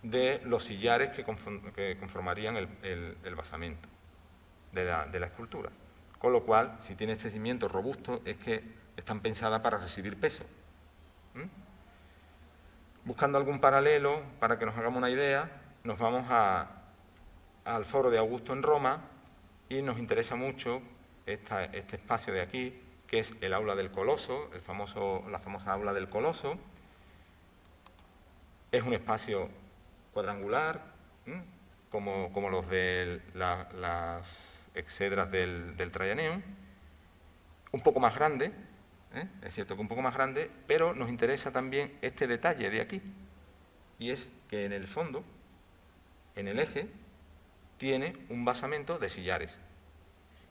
de los sillares que conformarían el basamento de la escultura. Con lo cual, si tiene este cimiento robusto, es que están pensadas para recibir peso. Buscando algún paralelo, para que nos hagamos una idea, nos vamos al Foro de Augusto en Roma y nos interesa mucho este espacio de aquí, que es el Aula del Coloso, la famosa Aula del Coloso. Es un espacio cuadrangular, como los de las exedras del Traianeum, un poco más grande, es cierto que un poco más grande, pero nos interesa también este detalle de aquí, y es que en el fondo, en el eje, tiene un basamento de sillares.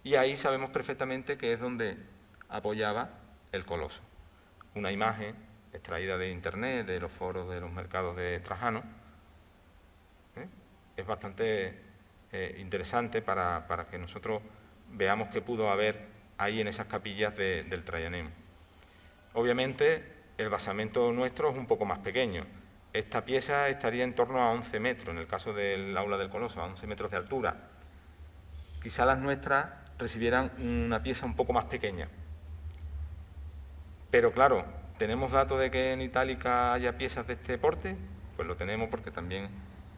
Y ahí sabemos perfectamente que es donde apoyaba el coloso. Una imagen extraída de Internet, de los foros de los mercados de Trajano. Es bastante interesante para que nosotros veamos qué pudo haber ahí en esas capillas del Traianeum. Obviamente, el basamento nuestro es un poco más pequeño. Esta pieza estaría en torno a 11 metros, en el caso del Aula del Coloso, a 11 metros de altura. Quizá las nuestras recibieran una pieza un poco más pequeña. Pero claro, ¿tenemos datos de que en Itálica haya piezas de este porte? Pues lo tenemos porque también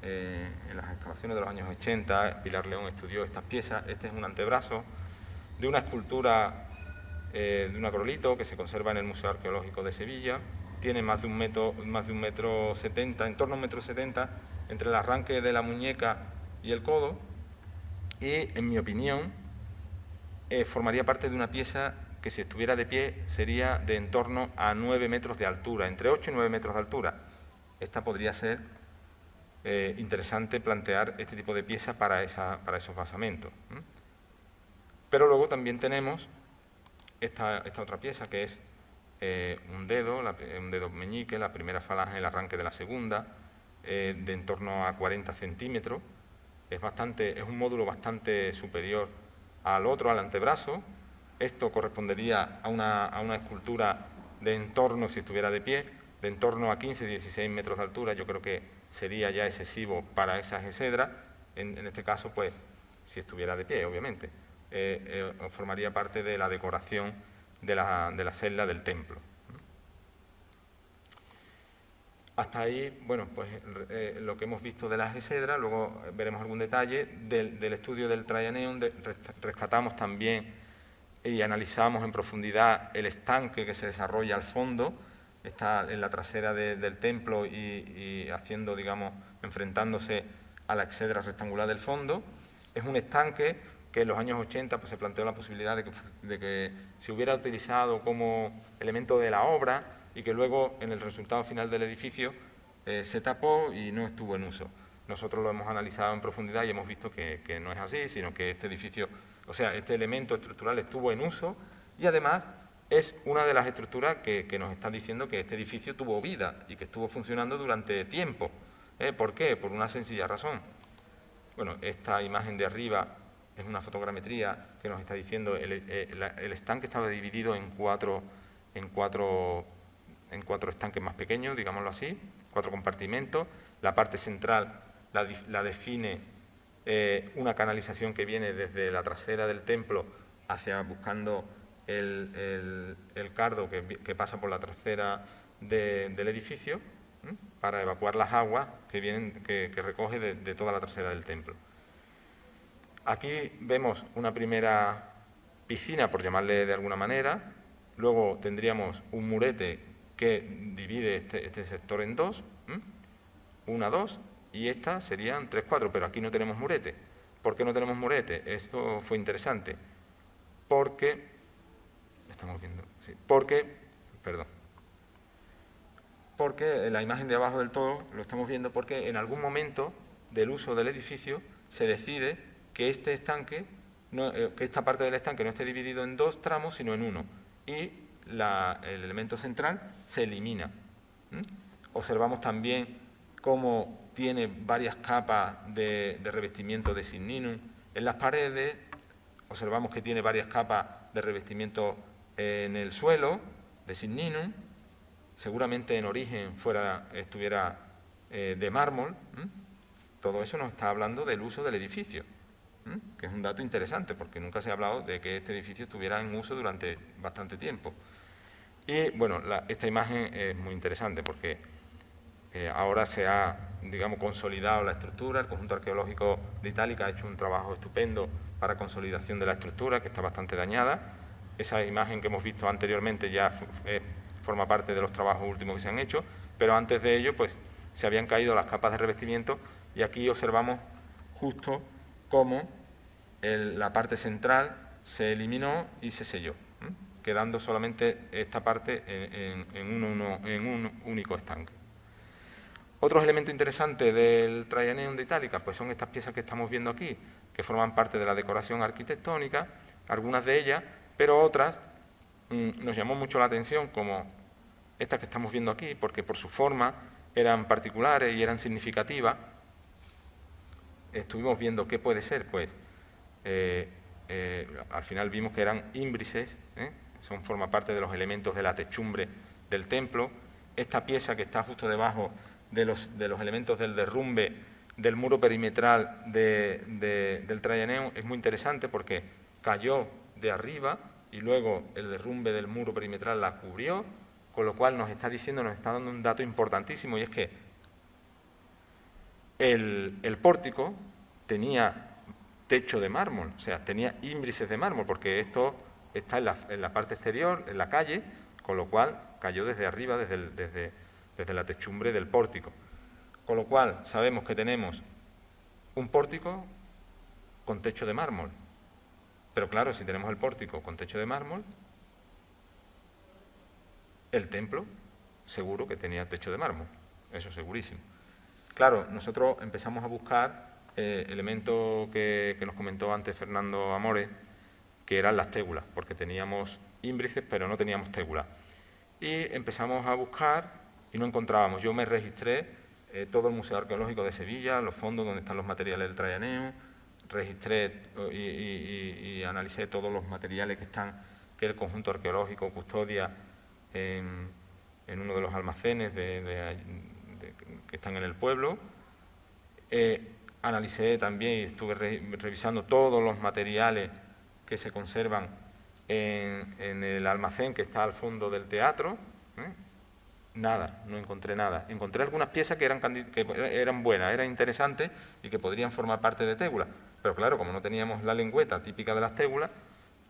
en las excavaciones de los años 80 Pilar León estudió estas piezas. Este es un antebrazo de una escultura de un acrolito que se conserva en el Museo Arqueológico de Sevilla. Tiene más de 1,70 metros, en torno a 1,70 m, entre el arranque de la muñeca y el codo. Y, en mi opinión, formaría parte de una pieza que, si estuviera de pie, sería de en torno a 9 metros de altura, entre 8 y 9 metros de altura. Esta podría ser interesante plantear este tipo de pieza para esos basamentos. Pero luego también tenemos esta otra pieza, que es un dedo meñique, la primera falange, el arranque de la segunda, de en torno a 40 centímetros. Es un módulo bastante superior al otro, al antebrazo. Esto correspondería a una escultura de en torno, si estuviera de pie, de en torno a 15-16 metros de altura. Yo creo que sería ya excesivo para esas exedras. En este caso, pues, si estuviera de pie, obviamente, formaría parte de la decoración de la celda del templo. Hasta ahí, bueno, pues lo que hemos visto de las exedras. Luego veremos algún detalle del estudio del Traianeum. Rescatamos también y analizamos en profundidad el estanque que se desarrolla al fondo, está en la trasera del templo y haciendo, digamos, enfrentándose a la exedra rectangular del fondo. Es un estanque que en los años 80 pues, se planteó la posibilidad de que se hubiera utilizado como elemento de la obra y que luego en el resultado final del edificio se tapó y no estuvo en uso. Nosotros lo hemos analizado en profundidad y hemos visto que no es así, sino que este edificio, o sea, este elemento estructural estuvo en uso y además es una de las estructuras que nos están diciendo que este edificio tuvo vida y que estuvo funcionando durante tiempo. ¿Por qué? Por una sencilla razón. Bueno, esta imagen de arriba es una fotogrametría que nos está diciendo el estanque estaba dividido en cuatro estanques más pequeños, digámoslo así, 4 compartimentos. La parte central la define una canalización que viene desde la trasera del templo hacia buscando el cardo que pasa por la trasera del edificio para evacuar las aguas que recoge de toda la trasera del templo. Aquí vemos una primera piscina, por llamarle de alguna manera. Luego tendríamos un murete que divide este sector en dos, 1, 2, y estas serían 3, 4, pero aquí no tenemos murete. ¿Por qué no tenemos murete? Esto fue interesante, porque en la imagen de abajo del todo lo estamos viendo porque en algún momento del uso del edificio se decide que este estanque, que esta parte del estanque no esté dividido en 2 tramos, sino en 1, y el elemento central se elimina. Observamos también cómo tiene varias capas de revestimiento de signinum en las paredes. Observamos que tiene varias capas de revestimiento en el suelo de signinum. Seguramente en origen estuviera de mármol. Todo eso nos está hablando del uso del edificio, que es un dato interesante porque nunca se ha hablado de que este edificio estuviera en uso durante bastante tiempo. Y bueno, esta imagen es muy interesante porque ahora se ha, digamos, consolidado la estructura. El conjunto arqueológico de Itálica ha hecho un trabajo estupendo para consolidación de la estructura, que está bastante dañada. Esa imagen que hemos visto anteriormente ya forma parte de los trabajos últimos que se han hecho, pero antes de ello pues se habían caído las capas de revestimiento y aquí observamos justo cómo la parte central se eliminó y se selló, quedando solamente esta parte en un único estanque. Otros elementos interesantes del Traianeum de Itálica pues son estas piezas que estamos viendo aquí, que forman parte de la decoración arquitectónica, algunas de ellas, pero otras nos llamó mucho la atención, como estas que estamos viendo aquí, porque por su forma eran particulares y eran significativas. Estuvimos viendo qué puede ser, pues al final vimos que eran ímbrices, forma parte de los elementos de la techumbre del templo. Esta pieza que está justo debajo de los elementos del derrumbe del muro perimetral del Traianeum es muy interesante porque cayó de arriba y luego el derrumbe del muro perimetral la cubrió, con lo cual nos está dando un dato importantísimo, y es que el pórtico tenía techo de mármol, o sea, tenía ímbrices de mármol, porque esto está en la parte exterior, en la calle, con lo cual cayó desde arriba, desde la techumbre del pórtico. Con lo cual sabemos que tenemos un pórtico con techo de mármol. Pero claro, si tenemos el pórtico con techo de mármol, el templo seguro que tenía techo de mármol, eso segurísimo. Claro, nosotros empezamos a buscar elementos que nos comentó antes Fernando Amores, que eran las tégulas, porque teníamos ímbrices pero no teníamos tégulas. Y empezamos a buscar y no encontrábamos. Yo me registré todo el Museo Arqueológico de Sevilla, los fondos donde están los materiales del Traianeum, registré y analicé todos los materiales que el conjunto arqueológico custodia en uno de los almacenes de que están en el pueblo. Analicé también y estuve revisando todos los materiales que se conservan en el almacén que está al fondo del teatro. Nada, no encontré nada. Encontré algunas piezas que eran buenas, eran interesantes y que podrían formar parte de tégulas. Pero claro, como no teníamos la lengüeta típica de las tégulas,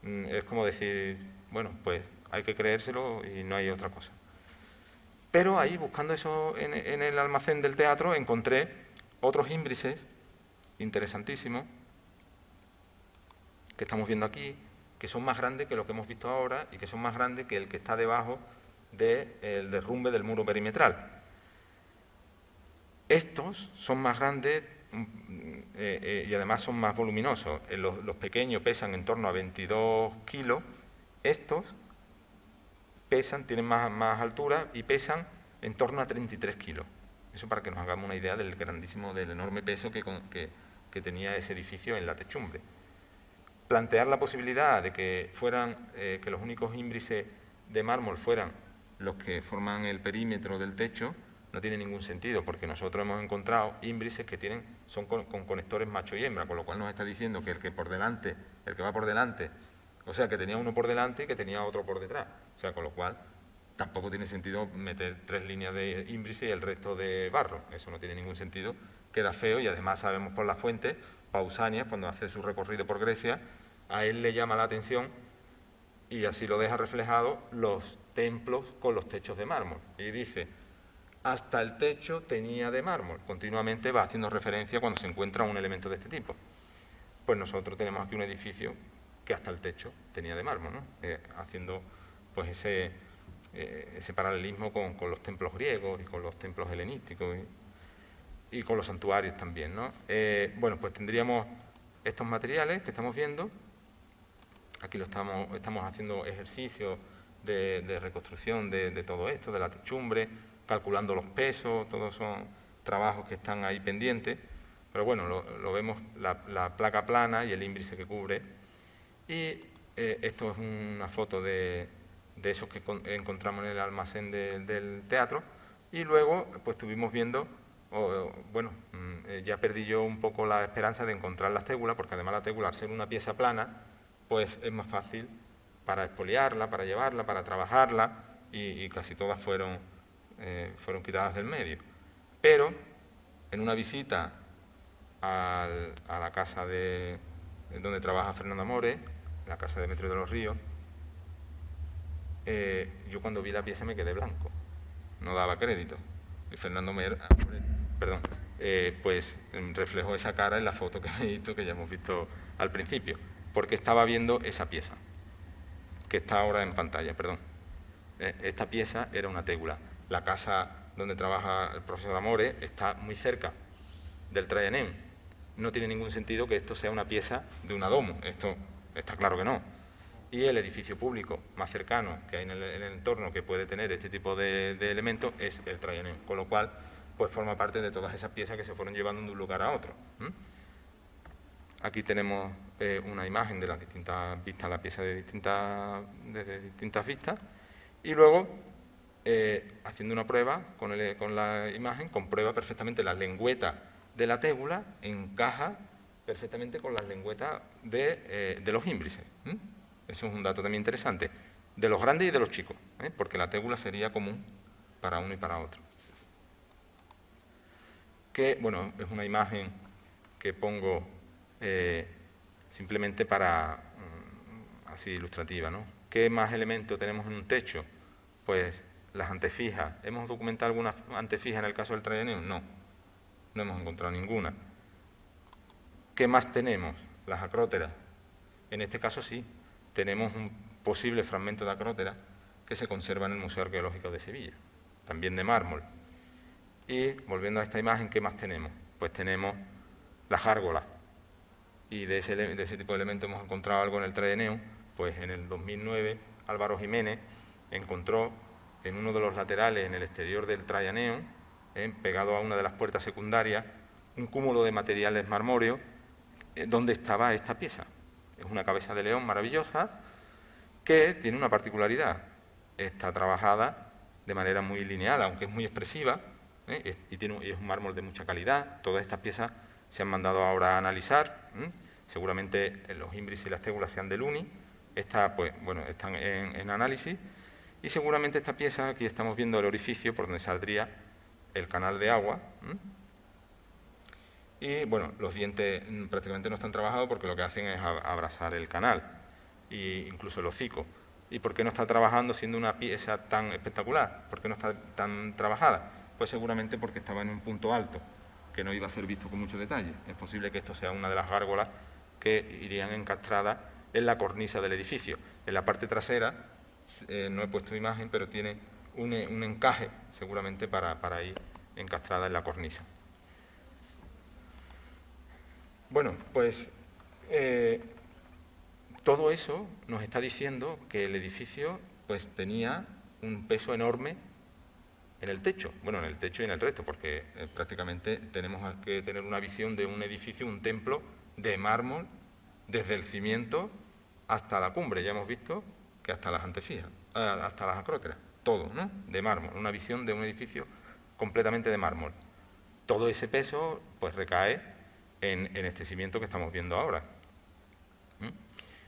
es como decir, bueno, pues hay que creérselo y no hay otra cosa. Pero ahí, buscando eso en el almacén del teatro, encontré otros ímbrices interesantísimos que estamos viendo aquí, que son más grandes que lo que hemos visto ahora y que son más grandes que el que está debajo del derrumbe del muro perimetral. Estos son más grandes y además son más voluminosos. Los pequeños pesan en torno a 22 kilos. Estos tienen más altura y pesan en torno a 33 kilos. Eso para que nos hagamos una idea del enorme peso que tenía ese edificio en la techumbre. Plantear la posibilidad de que que los únicos ímbrices de mármol fueran los que forman el perímetro del techo, no tiene ningún sentido, porque nosotros hemos encontrado ímbrices que son con conectores macho y hembra, con lo cual nos está diciendo que el que va por delante, o sea, que tenía uno por delante y que tenía otro por detrás. O sea, con lo cual tampoco tiene sentido meter 3 líneas de ímbrice y el resto de barro. Eso no tiene ningún sentido, queda feo y además sabemos por las fuentes, Pausanias, cuando hace su recorrido por Grecia, a él le llama la atención y así lo deja reflejado los templos con los techos de mármol. Y dice, hasta el techo tenía de mármol. Continuamente va haciendo referencia cuando se encuentra un elemento de este tipo. Pues nosotros tenemos aquí un edificio que hasta el techo tenía de mármol, ¿no? Haciendo pues ese paralelismo con los templos griegos y con los templos helenísticos y con los santuarios también, ¿no? Bueno, pues tendríamos estos materiales que estamos viendo. Aquí estamos haciendo ejercicios de reconstrucción de todo esto, de la techumbre, calculando los pesos, todos son trabajos que están ahí pendientes, pero bueno, lo vemos, la placa plana y el ímbrice que cubre. Y esto es una foto de esos que encontramos en el almacén del teatro. Y luego, pues estuvimos viendo, ya perdí yo un poco la esperanza de encontrar las tégulas, porque además la tégula, al ser una pieza plana, pues es más fácil para expoliarla, para llevarla, para trabajarla, y casi todas fueron quitadas del medio. Pero en una visita a la casa donde trabaja Fernando Amores, la casa de Demetrio de los Ríos, yo cuando vi la pieza me quedé blanco, no daba crédito. Y Fernando Amores, pues reflejó esa cara en la foto que me hizo, que ya hemos visto al principio, porque estaba viendo esa pieza, que está ahora en pantalla, perdón. Esta pieza era una tégula. La casa donde trabaja el profesor Amores está muy cerca del Traianeum. No tiene ningún sentido que esto sea una pieza de una domo, esto está claro que no. Y el edificio público más cercano que hay en el entorno que puede tener este tipo de elementos es el Traianeum, con lo cual pues forma parte de todas esas piezas que se fueron llevando de un lugar a otro. Aquí tenemos una imagen de las distintas vistas, la pieza desde distintas vistas, y luego, haciendo una prueba con la imagen, comprueba perfectamente la lengüeta de la tégula, encaja perfectamente con las lengüetas de los ímbrices. Eso es un dato también interesante, de los grandes y de los chicos, porque la tégula sería común para uno y para otro. Que, bueno, es una imagen que pongo simplemente para, así ilustrativa, ¿no? ¿Qué más elementos tenemos en un techo? Pues las antefijas. ¿Hemos documentado alguna antefija en el caso del Traianeum? No, no hemos encontrado ninguna. ¿Qué más tenemos? Las acróteras. En este caso sí, tenemos un posible fragmento de acrótera que se conserva en el Museo Arqueológico de Sevilla, también de mármol. Y volviendo a esta imagen, ¿qué más tenemos? Pues tenemos las gárgolas. Y de ese tipo de elementos hemos encontrado algo en el Traianeum. Pues en el 2009 Álvaro Jiménez encontró en uno de los laterales, en el exterior del Traianeum, pegado a una de las puertas secundarias, un cúmulo de materiales marmóreos donde estaba esta pieza. Es una cabeza de león maravillosa que tiene una particularidad. Está trabajada de manera muy lineal, aunque es muy expresiva, y es un mármol de mucha calidad. Todas estas piezas se han mandado ahora a analizar. Seguramente los imbris y las tégulas sean del UNI. Pues, bueno, están en análisis. Y seguramente esta pieza, aquí estamos viendo el orificio por donde saldría el canal de agua. Y bueno, los dientes prácticamente no están trabajados porque lo que hacen es abrazar el canal, e incluso el hocico. ¿Y por qué no está trabajando siendo una pieza tan espectacular? ¿Por qué no está tan trabajada? Pues seguramente porque estaba en un punto alto, que no iba a ser visto con mucho detalle. Es posible que esto sea una de las gárgolas que irían encastradas en la cornisa del edificio. En la parte trasera, no he puesto imagen, pero tiene un encaje seguramente para ir encastrada en la cornisa. Bueno, pues todo eso nos está diciendo que el edificio pues tenía un peso enorme en el techo, bueno, en el techo y en el resto, porque prácticamente tenemos que tener una visión de un edificio, un templo de mármol, desde el cimiento hasta la cumbre. Ya hemos visto que hasta las antefijas, hasta las acróteras, todo, ¿no?, de mármol, una visión de un edificio completamente de mármol. Todo ese peso pues recae en este cimiento que estamos viendo ahora.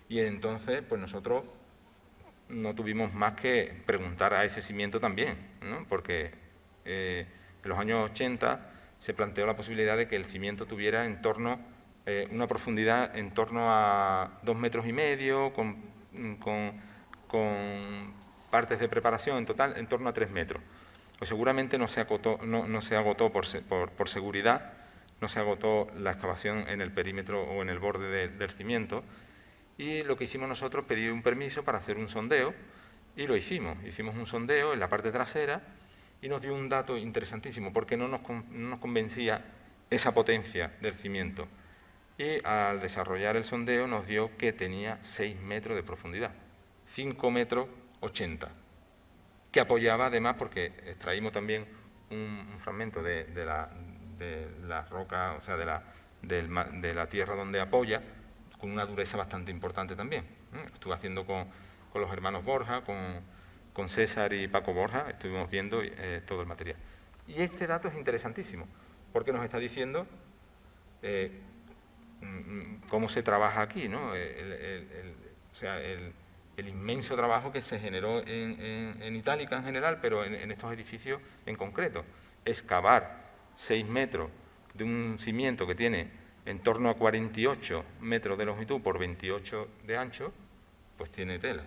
Y entonces, pues nosotros no tuvimos más que preguntar a ese cimiento también, ¿no?, porque en los años 80 se planteó la posibilidad de que el cimiento tuviera en torno, una profundidad en torno a 2,5 metros, con partes de preparación en total en torno a 3 metros. Pues seguramente no se agotó por seguridad, no se agotó la excavación en el perímetro o en el borde del cimiento, y lo que hicimos nosotros, pedir un permiso para hacer un sondeo, y lo hicimos. Hicimos un sondeo en la parte trasera y nos dio un dato interesantísimo, porque no nos convencía esa potencia del cimiento. Y al desarrollar el sondeo nos dio que tenía 6 metros de profundidad, 5,80 metros, que apoyaba además, porque extraímos también un fragmento de la roca, o sea, de la tierra donde apoya, con una dureza bastante importante también. Estuve haciendo con los hermanos Borja, con César y Paco Borja, estuvimos viendo todo el material. Y este dato es interesantísimo, porque nos está diciendo cómo se trabaja aquí, ¿no? O sea, el inmenso trabajo que se generó en Itálica en general, pero en estos edificios en concreto. Excavar 6 metros de un cimiento que tiene en torno a 48 metros de longitud por 28 de ancho, pues tiene tela,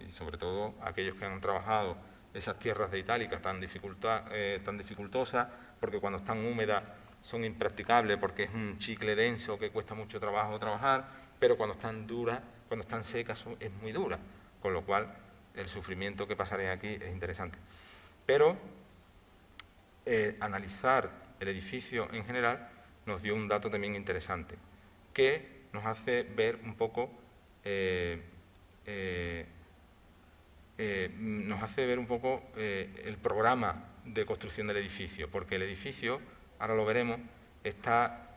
y sobre todo aquellos que han trabajado esas tierras de Itálica tan dificultosas, porque cuando están húmedas son impracticables, porque es un chicle denso que cuesta mucho trabajo trabajar, pero cuando están duras, cuando están secas es muy dura, con lo cual el sufrimiento que pasaré aquí es interesante. Pero analizar el edificio en general nos dio un dato también interesante, que nos hace ver un poco el programa de construcción del edificio, porque el edificio, ahora lo veremos, está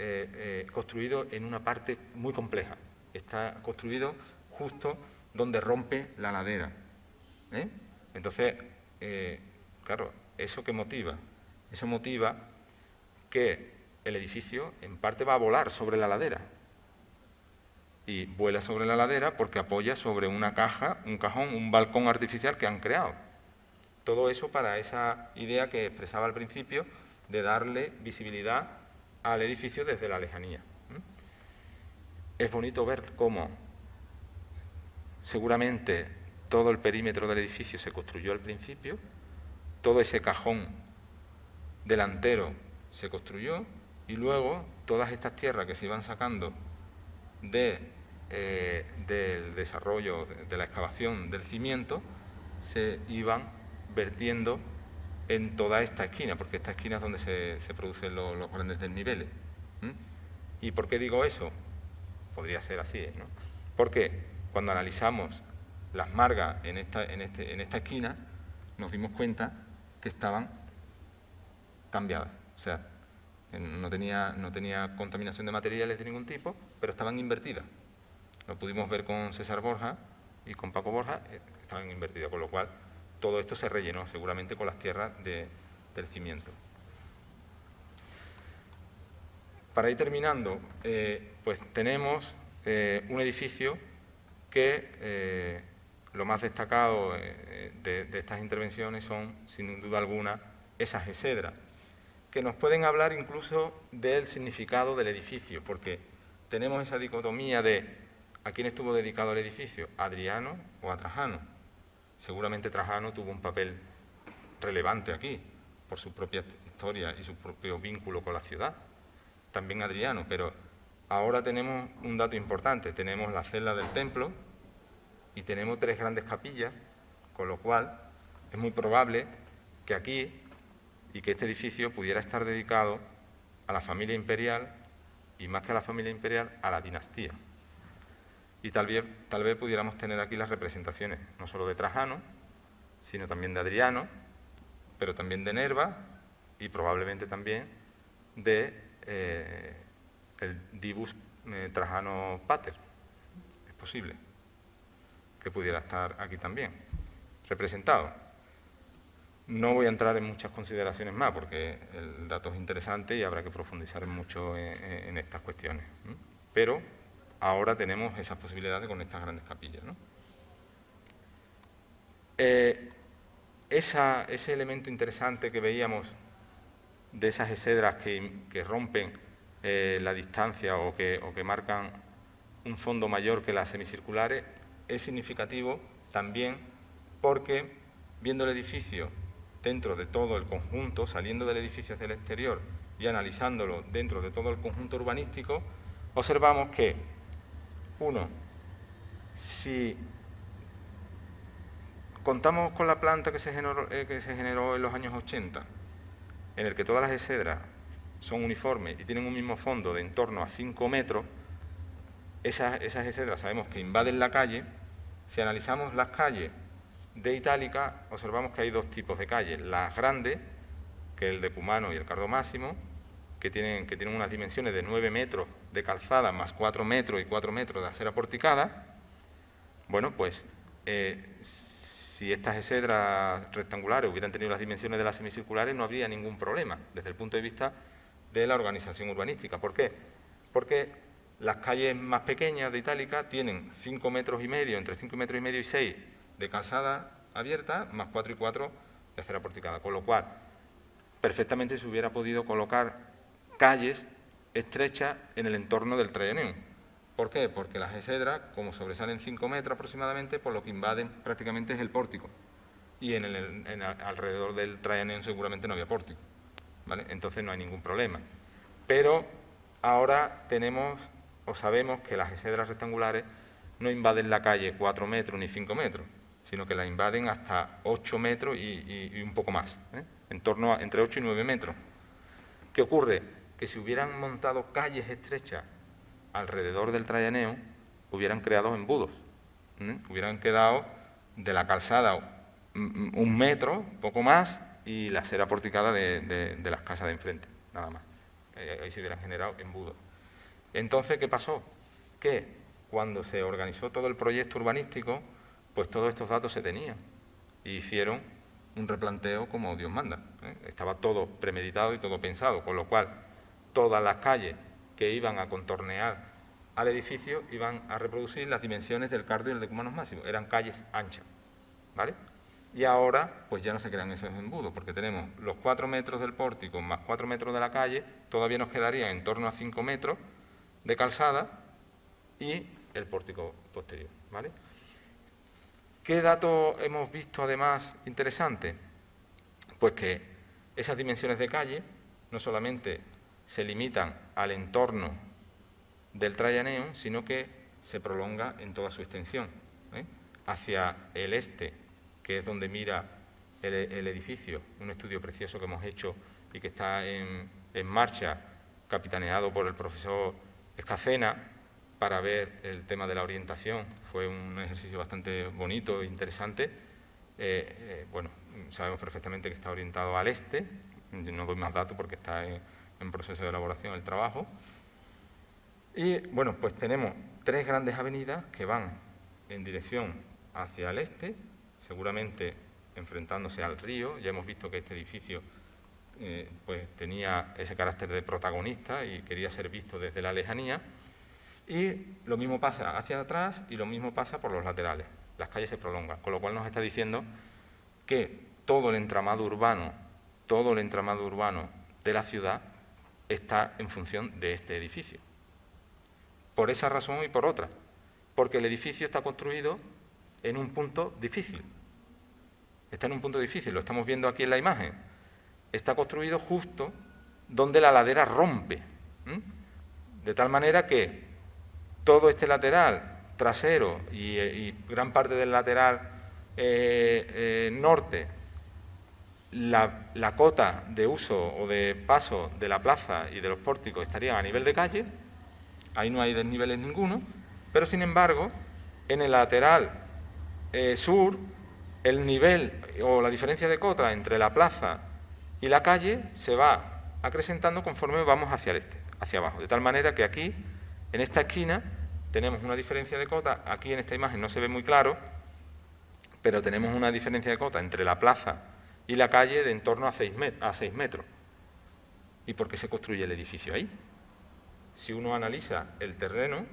construido en una parte muy compleja. Está construido justo donde rompe la ladera. Entonces, claro, ¿eso qué motiva? Eso motiva que el edificio en parte va a volar sobre la ladera. Y vuela sobre la ladera porque apoya sobre una caja, un cajón, un balcón artificial que han creado. Todo eso para esa idea que expresaba al principio de darle visibilidad al edificio desde la lejanía. Es bonito ver cómo seguramente todo el perímetro del edificio se construyó al principio, todo ese cajón delantero se construyó, y luego todas estas tierras que se iban sacando del desarrollo, de la excavación del cimiento, se iban vertiendo en toda esta esquina, porque esta esquina es donde se producen los grandes desniveles. ¿Y por qué digo eso? Podría ser así, ¿no? Porque cuando analizamos las margas en esta esquina, nos dimos cuenta que estaban cambiadas. O sea, no tenía contaminación de materiales de ningún tipo, pero estaban invertidas. Lo pudimos ver con César Borja y con Paco Borja, estaban invertidas, con lo cual todo esto se rellenó seguramente con las tierras del cimiento. para ir terminando, pues tenemos un edificio que lo más destacado de estas intervenciones son, sin duda alguna, esas exedras, que nos pueden hablar incluso del significado del edificio, porque tenemos esa dicotomía de ¿a quién estuvo dedicado el edificio? ¿A Adriano o a Trajano? Seguramente Trajano tuvo un papel relevante aquí, por su propia historia y su propio vínculo con la ciudad. También Adriano, pero ahora tenemos un dato importante. Tenemos la celda del templo y tenemos 3 grandes capillas, con lo cual es muy probable que aquí y que este edificio pudiera estar dedicado a la familia imperial y, más que a la familia imperial, a la dinastía. Y tal vez pudiéramos tener aquí las representaciones, no solo de Trajano, sino también de Adriano, pero también de Nerva y probablemente también de el Divus Trajano Pater. Es posible que pudiera estar aquí también representado. No voy a entrar en muchas consideraciones más porque el dato es interesante y habrá que profundizar mucho en estas cuestiones, ¿no? Pero ahora tenemos esas posibilidades con estas grandes capillas, ¿no? Ese elemento interesante que veíamos de esas exedras que rompen la distancia o que marcan un fondo mayor que las semicirculares es significativo también porque, viendo el edificio dentro de todo el conjunto, saliendo del edificio hacia el exterior y analizándolo dentro de todo el conjunto urbanístico, observamos que, uno, si contamos con la planta que se generó en los años 80, en el que todas las exedras son uniformes y tienen un mismo fondo de en torno a 5 metros, esas exedras sabemos que invaden la calle. Si analizamos las calles de Itálica, observamos que hay 2 tipos de calles. Las grandes, que es el Decumano y el Cardo Máximo, que tienen unas dimensiones de 9 metros de calzada más 4 metros y 4 metros de acera porticada. Bueno, pues si estas exedras rectangulares hubieran tenido las dimensiones de las semicirculares, no habría ningún problema desde el punto de vista de la organización urbanística. ¿Por qué? Porque las calles más pequeñas de Itálica tienen 5 metros y medio, entre 5 metros y medio y 6 de calzada abierta, más 4 y 4 de acera porticada, con lo cual perfectamente se hubiera podido colocar calles estrechas en el entorno del Traianeum. ¿Por qué? Porque las exedras, como sobresalen 5 metros aproximadamente, por lo que invaden prácticamente es el pórtico. Y alrededor del Traianeum seguramente no había pórtico, ¿vale? Entonces no hay ningún problema. Pero ahora sabemos que las exedras rectangulares no invaden la calle 4 metros ni 5 metros, sino que la invaden hasta 8 metros y un poco más, en torno a entre 8 y 9 metros. ¿Qué ocurre? Que si hubieran montado calles estrechas alrededor del Traianeum, hubieran creado embudos, hubieran quedado de la calzada 1 metro, poco más, y la acera porticada de las casas de enfrente, nada más. Ahí se hubieran generado embudos. Entonces, ¿qué pasó? Que cuando se organizó todo el proyecto urbanístico, pues todos estos datos se tenían y hicieron un replanteo como Dios manda, Estaba todo premeditado y todo pensado, con lo cual todas las calles que iban a contornear al edificio iban a reproducir las dimensiones del Cardo y el Decumanus Máximo, eran calles anchas, ¿vale? Y ahora pues ya no se crean esos embudos, porque tenemos los 4 metros del pórtico más 4 metros de la calle, todavía nos quedaría en torno a 5 metros de calzada y el pórtico posterior, ¿vale? ¿Qué dato hemos visto además interesante? Pues que esas dimensiones de calle no solamente se limitan al entorno del Traianeum, sino que se prolonga en toda su extensión, hacia el este, que es donde mira el edificio, un estudio precioso que hemos hecho y que está en marcha, capitaneado por el profesor Escacena, para ver el tema de la orientación. Fue un ejercicio bastante bonito e interesante. Bueno, sabemos perfectamente que está orientado al este, no doy más datos porque está en proceso de elaboración el trabajo. Y bueno, pues tenemos 3 grandes avenidas que van en dirección hacia el este, seguramente enfrentándose al río. Ya hemos visto que este edificio pues tenía ese carácter de protagonista y quería ser visto desde la lejanía. Y lo mismo pasa hacia atrás y lo mismo pasa por los laterales. Las calles se prolongan, con lo cual nos está diciendo que todo el entramado urbano de la ciudad está en función de este edificio. Por esa razón y por otra, porque el edificio está construido en un punto difícil. Está en un punto difícil, lo estamos viendo aquí en la imagen. Está construido justo donde la ladera rompe, de tal manera que todo este lateral trasero y gran parte del lateral norte, la cota de uso o de paso de la plaza y de los pórticos estarían a nivel de calle, ahí no hay desniveles ninguno, pero sin embargo, en el lateral sur, el nivel o la diferencia de cota entre la plaza y la calle se va acrecentando conforme vamos hacia el este, hacia abajo, de tal manera que aquí, en esta esquina, tenemos una diferencia de cota, aquí en esta imagen no se ve muy claro, pero tenemos una diferencia de cota entre la plaza y la calle de en torno a 6 metros. ¿Y por qué se construye el edificio ahí? Si uno analiza el terreno,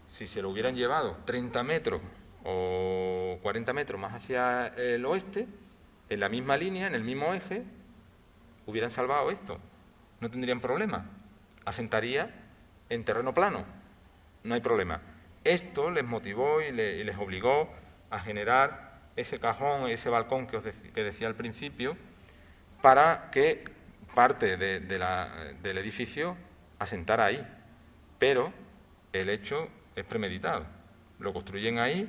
si se lo hubieran llevado 30 metros o 40 metros más hacia el oeste, en la misma línea, en el mismo eje, hubieran salvado esto. No tendrían problema. Asentaría en terreno plano. No hay problema. Esto les motivó y les obligó a generar ese cajón, ese balcón que decía al principio, para que parte del edificio asentara ahí. Pero el hecho es premeditado. Lo construyen ahí,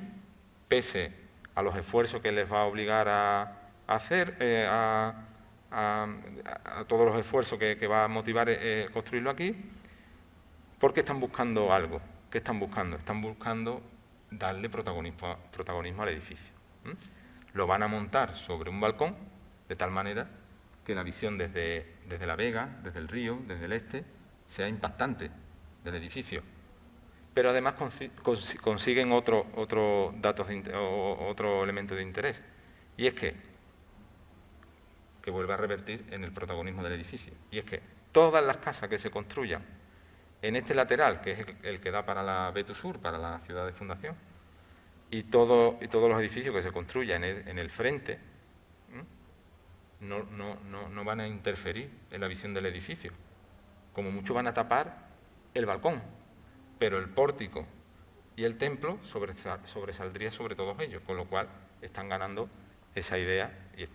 pese a los esfuerzos que les va a obligar a hacer, a todos los esfuerzos que va a motivar construirlo aquí, porque están buscando algo. ¿Qué están buscando? Están buscando darle protagonismo al edificio. Lo van a montar sobre un balcón, de tal manera que la visión desde La Vega, desde el río, desde el este, sea impactante del edificio. Pero además consiguen otro elemento de interés, y es que vuelve a revertir en el protagonismo del edificio. Y es que todas las casas que se construyan en este lateral, que es el que da para la Betu Sur, para la ciudad de Fundación, y todos los edificios que se construyan en el frente, no van a interferir en la visión del edificio. Como mucho van a tapar el balcón, pero el pórtico y el templo sobresaldría sobre todos ellos, con lo cual están ganando esa idea y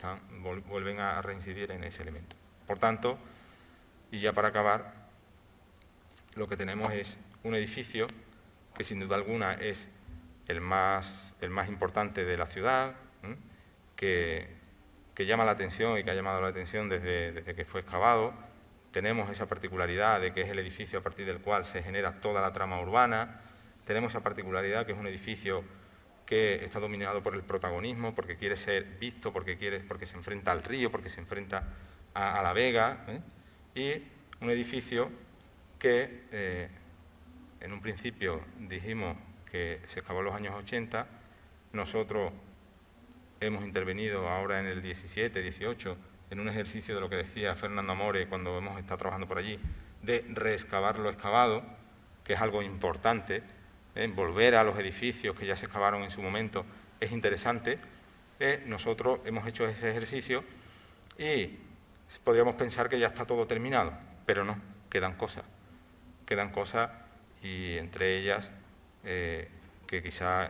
vuelven a reincidir en ese elemento. Por tanto, y ya para acabar, lo que tenemos es un edificio que sin duda alguna es el más importante de la ciudad, que llama la atención y que ha llamado la atención desde que fue excavado. Tenemos esa particularidad de que es el edificio a partir del cual se genera toda la trama urbana. Tenemos esa particularidad que es un edificio que está dominado por el protagonismo, porque quiere ser visto, porque se enfrenta al río, porque se enfrenta a La Vega, y un edificio que en un principio dijimos que se excavó en los años 80, nosotros hemos intervenido ahora en el 17, 18, en un ejercicio de lo que decía Fernando Amore cuando hemos estado trabajando por allí, de reexcavar lo excavado, que es algo importante. Volver a los edificios que ya se excavaron en su momento es interesante. Nosotros hemos hecho ese ejercicio y podríamos pensar que ya está todo terminado, pero no, quedan cosas y entre ellas que quizá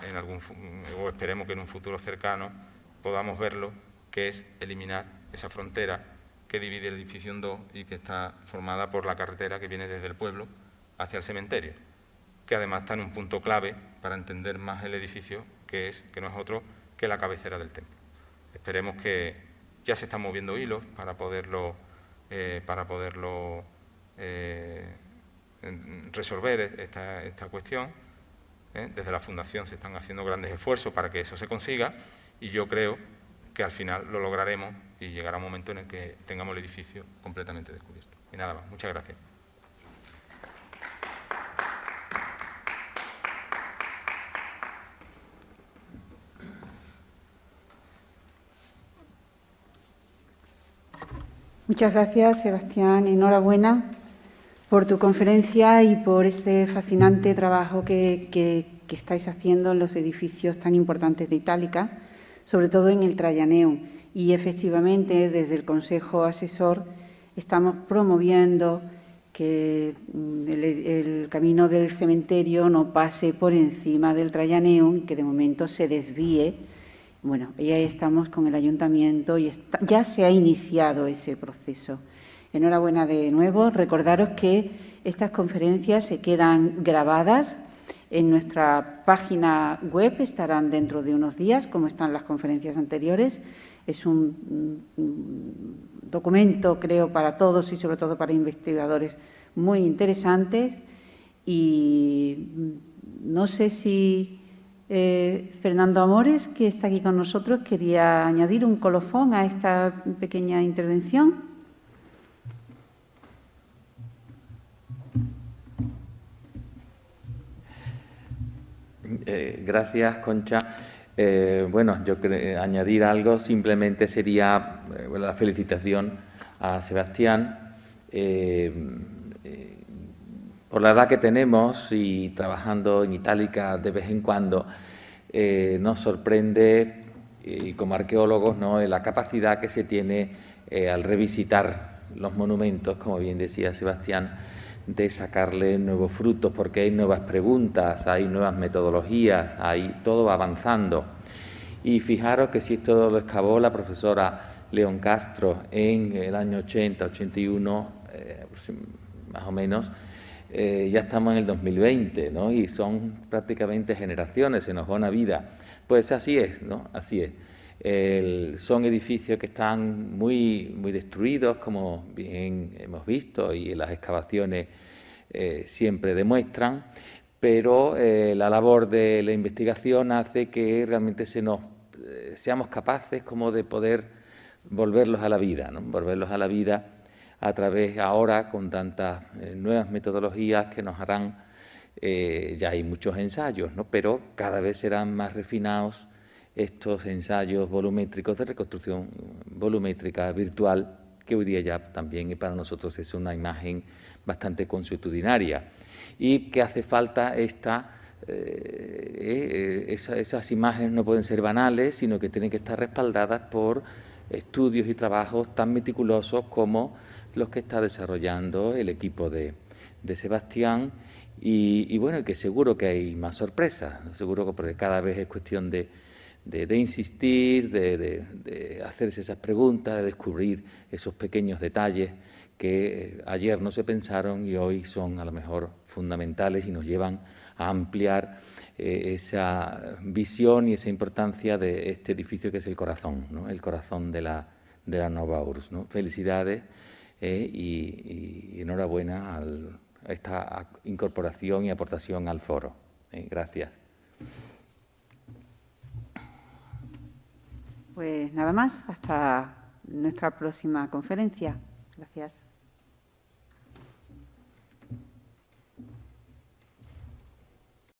o esperemos que en un futuro cercano podamos verlo, que es eliminar esa frontera que divide el edificio en dos y que está formada por la carretera que viene desde el pueblo hacia el cementerio, que además está en un punto clave para entender más el edificio, que no es otro que la cabecera del templo. Esperemos que ya se están moviendo hilos para poderlo resolver esta cuestión. Desde la Fundación se están haciendo grandes esfuerzos para que eso se consiga y yo creo que al final lo lograremos y llegará un momento en el que tengamos el edificio completamente descubierto. Y nada más. Muchas gracias. Muchas gracias, Sebastián. Enhorabuena por tu conferencia y por este fascinante trabajo que estáis haciendo en los edificios tan importantes de Itálica, sobre todo en el Traianeum. Y efectivamente, desde el Consejo Asesor estamos promoviendo que el camino del cementerio no pase por encima del Traianeum y que de momento se desvíe. Bueno, ya estamos con el Ayuntamiento y ya se ha iniciado ese proceso. Enhorabuena de nuevo. Recordaros que estas conferencias se quedan grabadas en nuestra página web, estarán dentro de unos días, como están las conferencias anteriores. Es un documento, creo, para todos y sobre todo para investigadores muy interesantes. Y no sé si Fernando Amores, que está aquí con nosotros, quería añadir un colofón a esta pequeña intervención. Gracias, Concha. Bueno, yo creo añadir algo simplemente sería la felicitación a Sebastián por la edad que tenemos y trabajando en Itálica de vez en cuando. Nos sorprende, y como arqueólogos, ¿no?, la capacidad que se tiene al revisitar los monumentos, como bien decía Sebastián, de sacarle nuevos frutos, porque hay nuevas preguntas, hay nuevas metodologías, todo va avanzando. Y fijaros que si esto lo excavó la profesora León Castro en el año 80, 81, más o menos, ya estamos en el 2020, ¿no? Y son prácticamente generaciones, se nos va una vida. Pues así es, ¿no? Así es. Son edificios que están muy destruidos, como bien hemos visto, y las excavaciones siempre demuestran, pero la labor de la investigación hace que realmente seamos capaces como de poder volverlos a la vida, ¿no? Volverlos a la vida a través, ahora, con tantas nuevas metodologías que nos harán, ya hay muchos ensayos, ¿no?, pero cada vez serán más refinados estos ensayos volumétricos de reconstrucción volumétrica virtual, que hoy día ya también para nosotros es una imagen bastante consuetudinaria, y que hace falta esas imágenes no pueden ser banales, sino que tienen que estar respaldadas por estudios y trabajos tan meticulosos como los que está desarrollando el equipo de Sebastián, y bueno, que seguro que hay más sorpresas, seguro que porque cada vez es cuestión de insistir, de hacerse esas preguntas, de descubrir esos pequeños detalles que ayer no se pensaron y hoy son a lo mejor fundamentales y nos llevan a ampliar esa visión y esa importancia de este edificio que es el corazón, ¿no?, el corazón de la Nova Urss, ¿no? Felicidades y enhorabuena a esta incorporación y aportación al foro. Gracias. Pues nada más, hasta nuestra próxima conferencia. Gracias.